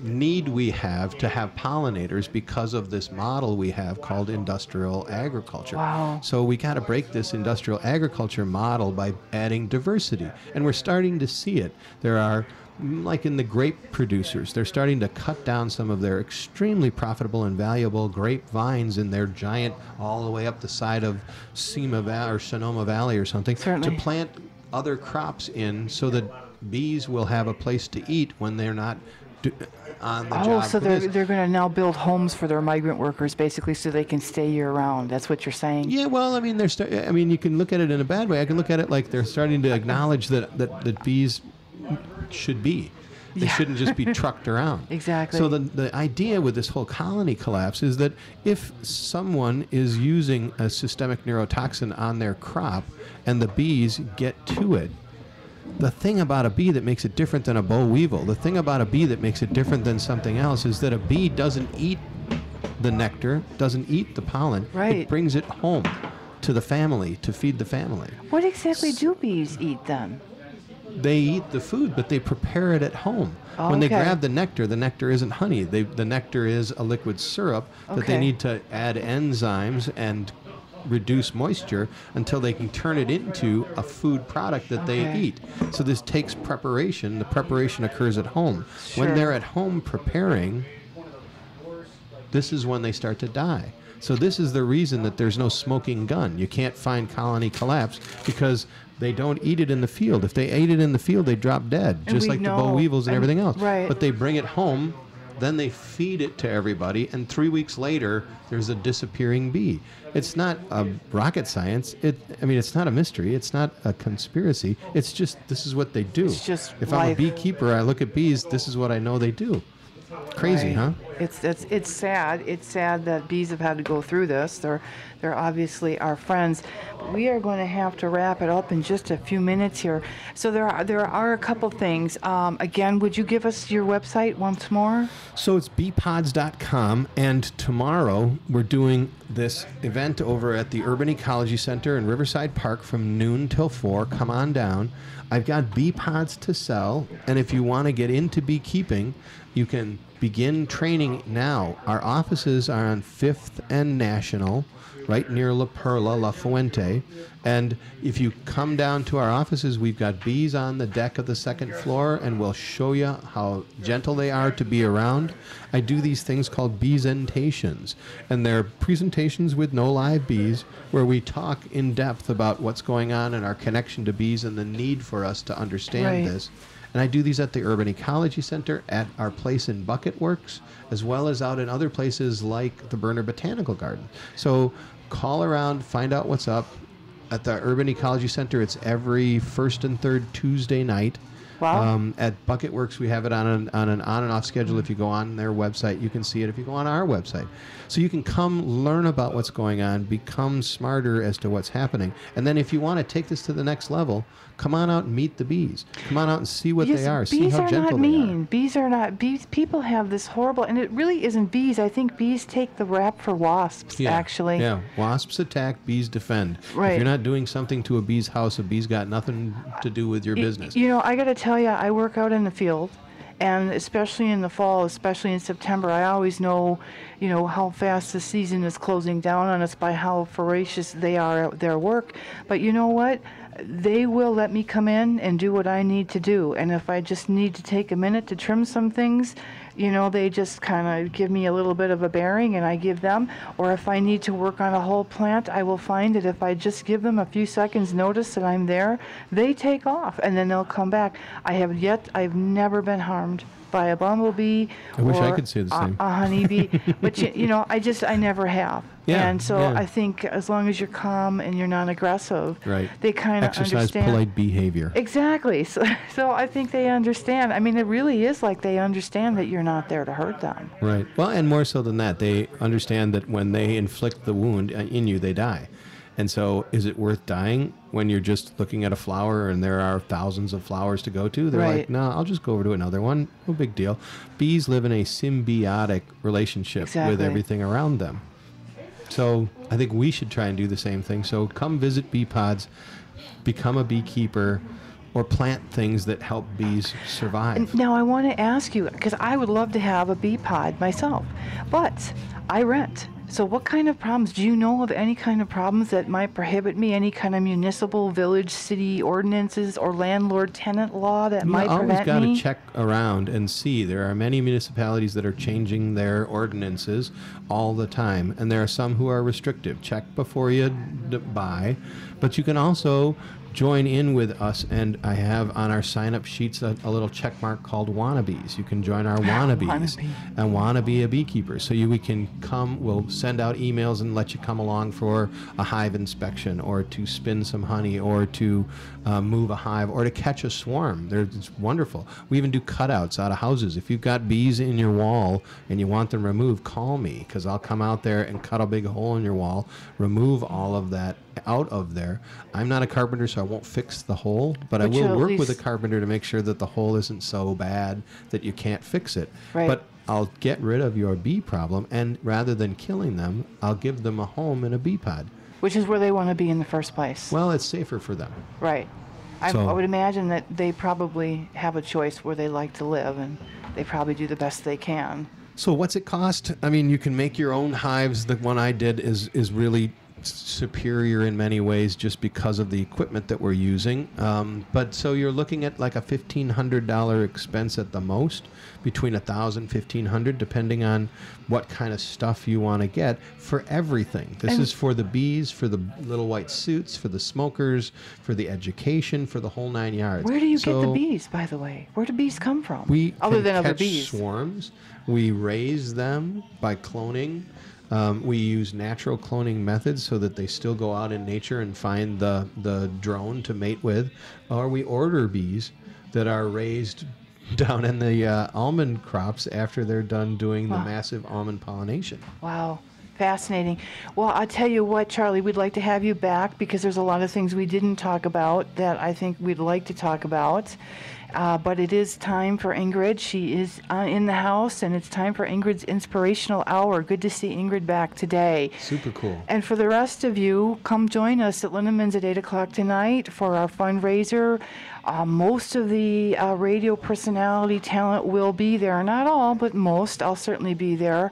need we have to have pollinators because of this model we have called industrial agriculture. Wow. So we got to break this industrial agriculture model by adding diversity, and we're starting to see it. There are, like in the grape producers, they're starting to cut down some of their extremely profitable and valuable grape vines in their giant, all the way up the side of Sema Valley or Sonoma Valley or something, Certainly. to plant other crops in so that bees will have a place to eat when they're not on the Oh, job. so for they're this. they're going to now build homes for their migrant workers, basically, so they can stay year round. That's what you're saying. Yeah, well, I mean, I mean, you can look at it in a bad way. I can look at it like they're starting to acknowledge that bees should be. They Yeah. shouldn't just be trucked around. Exactly. So the idea with this whole colony collapse is that if someone is using a systemic neurotoxin on their crop and the bees get to it, the thing about a bee that makes it different than a boll weevil, the thing about a bee that makes it different than something else is that a bee doesn't eat the nectar, doesn't eat the pollen. Right. It brings it home to the family to feed the family. What exactly do bees eat then? They eat the food, but they prepare it at home. When they Okay. grab the nectar isn't honey. The nectar is a liquid syrup that they Okay. need to add enzymes and reduce moisture until they can turn it into a food product that they Okay. eat. So this takes preparation. The preparation occurs at home. Sure. When they're at home preparing, this is when they start to die. So this is the reason that there's no smoking gun. You can't find colony collapse because they don't eat it in the field. If they ate it in the field, they drop dead, And just we like the know- boll weevils and and- everything else. right. But they bring it home, then they feed it to everybody, and 3 weeks later, there's a disappearing bee. It's not rocket science. I mean, it's not a mystery. It's not a conspiracy. It's just, this is what they do. It's just if I'm a life. beekeeper, I look at bees, this is what I know they do. Crazy, Right. huh? It's sad. It's sad that bees have had to go through this. They're obviously our friends. But we are going to have to wrap it up in just a few minutes here. So there are a couple things. Again, would you give us your website once more? So it's beepods.com, and tomorrow we're doing this event over at the Urban Ecology Center in Riverside Park from noon till 4. Come on down. I've got bee pods to sell, and if you want to get into beekeeping, you can begin training now. Our offices are on 5th and National, right near La Perla, La Fuente. And if you come down to our offices, we've got bees on the deck of the second floor, and we'll show you how gentle they are to be around. I do these things called beesentations, and they're presentations with no live bees where we talk in depth about what's going on and our connection to bees and the need for us to understand Right. this. And I do these at the Urban Ecology Center, at our place in Bucket Works, as well as out in other places like the Berner Botanical Garden. So call around, find out what's up. At the Urban Ecology Center, it's every first and third Tuesday night. Wow. At Bucket Works, we have it on an on and off schedule. If you go on their website, you can see it. If you go on our website, so you can come learn about what's going on, become smarter as to what's happening, and then if you want to take this to the next level, come on out and meet the bees. Come on out and see what they are. See Bees how are gentle not they mean. Bees are not. Bees. People have this horrible, and it really isn't bees. I think bees take the rap for wasps. are. Actually. Yeah. Wasps attack, bees defend. Right. If you're not doing something to a bee's house, a bee's got nothing to do with your business. You know, I got to tell you, I work out in the field, And especially in the fall, especially in September, I always know, how fast the season is closing down on us by how voracious they are at their work. But you know what? They will let me come in and do what I need to do. And if I just need to take a minute to trim some things, they just kind of give me a little bit of a bearing and I give them. Or if I need to work on a whole plant, I will find that if I just give them a few seconds notice that I'm there, they take off and then they'll come back. I've never been harmed by a bumblebee I wish I or could say the same. a honeybee. But, I never have. Yeah, And so yeah. I think as long as you're calm and you're non-aggressive, Right. they kind of Exercise understand. polite behavior. Exactly. So I think they understand. I mean, it really is like they understand that you're not there to hurt them. Right. Well, and more so than that, they understand that when they inflict the wound in you, they die. And so is it worth dying when you're just looking at a flower and there are thousands of flowers to go to? They're Right. like, no, I'll just go over to another one. No big deal. Bees live in a symbiotic relationship Exactly. with everything around them. So I think we should try and do the same thing. So come visit bee pods, become a beekeeper, or plant things that help bees survive. And now I want to ask you, because I would love to have a bee pod myself, but I rent. So what kind of problems, do you know of any kind of problems that might prohibit me, any kind of municipal, village, city ordinances or landlord-tenant law that You might always prevent got to me? check around and see. There are many municipalities that are changing their ordinances all the time, and there are some who are restrictive. Check before you buy, but you can also join in with us, and I have on our sign-up sheets a little check mark called wannabes. You can join our wannabes Wannabe. and wanna be a beekeeper. So we can come, we'll send out emails and let you come along for a hive inspection or to spin some honey or to move a hive or to catch a swarm. It's wonderful. We even do cutouts out of houses. If you've got bees in your wall and you want them removed, call me, because I'll come out there and cut a big hole in your wall, remove all of that out of there. I'm not a carpenter, so I won't fix the hole, but I But you'll will at work with a least- carpenter to make sure that the hole isn't so bad that you can't fix it. Right. But I'll get rid of your bee problem, and rather than killing them, I'll give them a home in a bee pod. Which is where they want to be in the first place. Well, it's safer for them. Right. I So- would imagine that they probably have a choice where they like to live, and they probably do the best they can. So what's it cost? I mean, you can make your own hives. The one I did is really superior in many ways just because of the equipment that we're using. But so you're looking at like a $1,500 expense at the most, between $1,000 and $1,500, depending on what kind of stuff you want to get for everything. This And- is for the bees, for the little white suits, for the smokers, for the education, for the whole 9 yards. Where do you get the So bees, by the way? Where do bees come from? we other can than other catch bees. swarms. We raise them by cloning. We use natural cloning methods so that they still go out in nature and find the drone to mate with. Or we order bees that are raised down in the almond crops after they're done doing the Wow. massive almond pollination. Wow. Fascinating. Well, I'll tell you what, Charlie, we'd like to have you back because there's a lot of things we didn't talk about that I think we'd like to talk about. But it is time for Ingrid. She is in the house, and it's time for Ingrid's Inspirational Hour. Good to see Ingrid back today. Super cool. And for the rest of you, come join us at Lindeman's at 8 o'clock tonight for our fundraiser. Most of the radio personality talent will be there. Not all, but most. I'll certainly be there.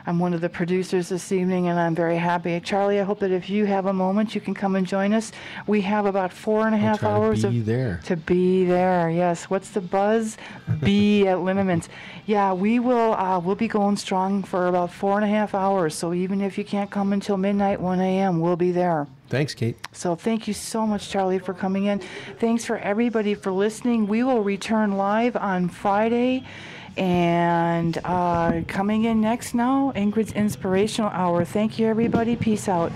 I'm one of the producers this evening, and I'm very happy. Charlie, I hope that if you have a moment, you can come and join us. We have about 4.5 I'll try hours to be there. to be there. Yes. What's the buzz? Be at Lindeman's. Yeah, we will. We'll be going strong for about 4.5 hours. So even if you can't come until midnight, 1 a.m., we'll be there. Thanks, Kate. So thank you so much, Charlie, for coming in. Thanks for everybody for listening. We will return live on Friday. And coming in next now, Ingrid's Inspirational Hour. Thank you, everybody. Peace out.